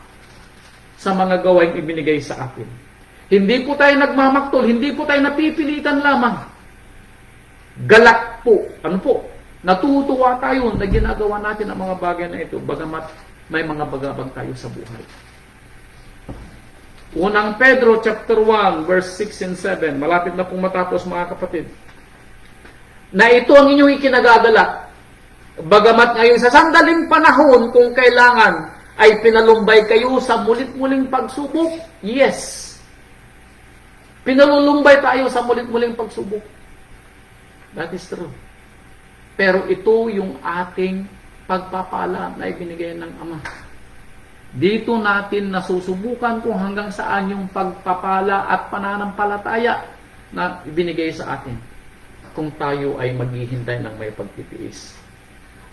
S1: sa mga gawaing ibinigay sa atin. Hindi po tayo nagmamaktol, hindi po tayo napipilitan lamang. Galak po, ano po, natutuwa tayo na ginagawa natin ang mga bagay na ito, bagamat may mga bagabag tayo sa buhay. Unang Pedro chapter 1, verse 6 and 7, malapit na pong matapos mga kapatid, na ito ang inyong ikinagagalak, bagamat ngayon sa sandaling panahon kung kailangan ay pinalumbay kayo sa mulit-muling pagsubok. Yes. Pinalulumbay tayo sa mulit-muling pagsubok. That is true. Pero ito yung ating pagpapala na ibinigay ng Ama. Dito natin nasusubukan kung hanggang saan yung pagpapala at pananampalataya na ibinigay sa atin kung tayo ay maghihintay ng may pagtitiis.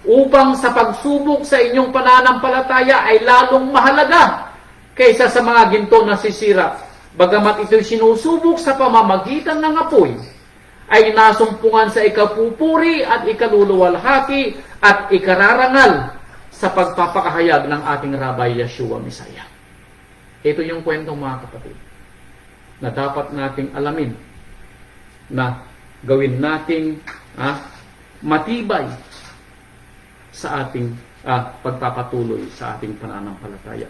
S1: Upang sa pagsubok sa inyong pananampalataya ay lalong mahalaga kaysa sa mga ginto na sisira. Bagamat ito'y sinusubok sa pamamagitan ng apoy, ay nasumpungan sa ikapupuri at ikaluluwalhati at ikararangal sa pagpapakahayag ng ating Rabbi Yeshua Messiah. Ito yung kwentong mga kapatid na dapat nating alamin na gawin nating matibay sa ating pagpapatuloy sa ating pananampalataya.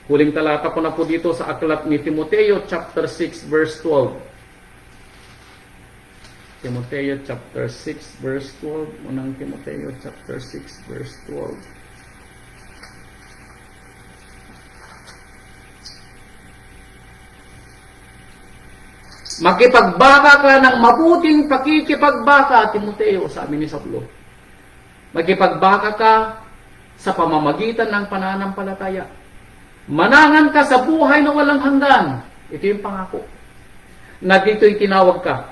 S1: Huling talata ko na po dito sa aklat ni Timoteo chapter 6 verse 12. Timoteo chapter 6 verse 12. Unang Timoteo chapter 6 verse 12. Makipagbaka ka ng mabuting pakikipagbaka, Timoteo, sabi ni Saulo. Makipagbaka ka sa pamamagitan ng pananampalataya. Manangan ka sa buhay na walang hanggan. Ito yung pangako. Na dito'y tinawag ka.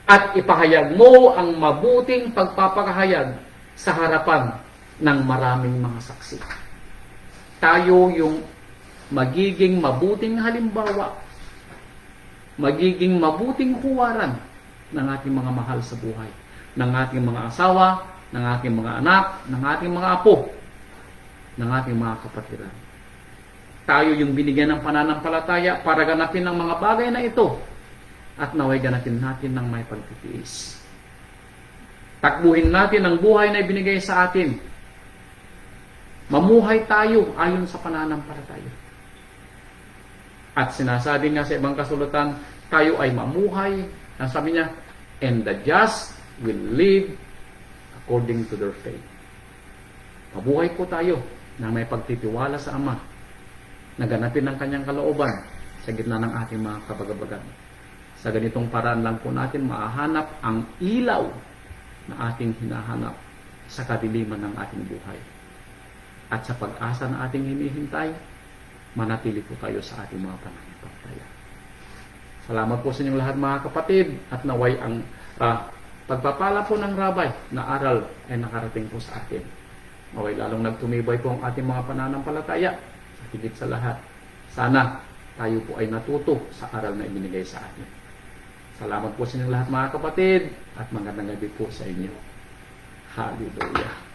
S1: At ipahayag mo ang mabuting pagpapakahayag sa harapan ng maraming mga saksi. Tayo yung magiging mabuting halimbawa, magiging mabuting huwaran ng ating mga mahal sa buhay, ng ating mga asawa, ng ating mga anak, ng ating mga apo, ng ating mga kapatiran. Tayo yung binigyan ng pananampalataya para ganapin ang mga bagay na ito at naway ganapin natin ng may pagtitiis. Takbuhin natin ang buhay na ibinigay sa atin. Mamuhay tayo ayon sa pananampalataya. At sinasabi nga sa ibang kasulatan, tayo ay mamuhay, ang sabi niya, and the just will live according to their faith. Mabuhay po tayo na may pagtitiwala sa Ama, naganapin ang kanyang kalooban sa gitna ng ating mga kabagabagan. Sa ganitong paraan lang po natin maahanap ang ilaw na ating hinahanap sa kadiliman ng ating buhay. At sa pag-asa na ating hinihintay, manatili po tayo sa ating mga pananampalataya. Salamat po sa inyong lahat mga kapatid at naway ang pagpapala po ng Rabbi na aral ay nakarating po sa atin. Naway lalong nagtumibay po ang ating mga pananampalataya. Higit sa lahat, sana tayo po ay natuto sa aral na ibinigay sa atin. Salamat po sa inyong lahat mga kapatid at magandang gabi po sa inyo. Hallelujah.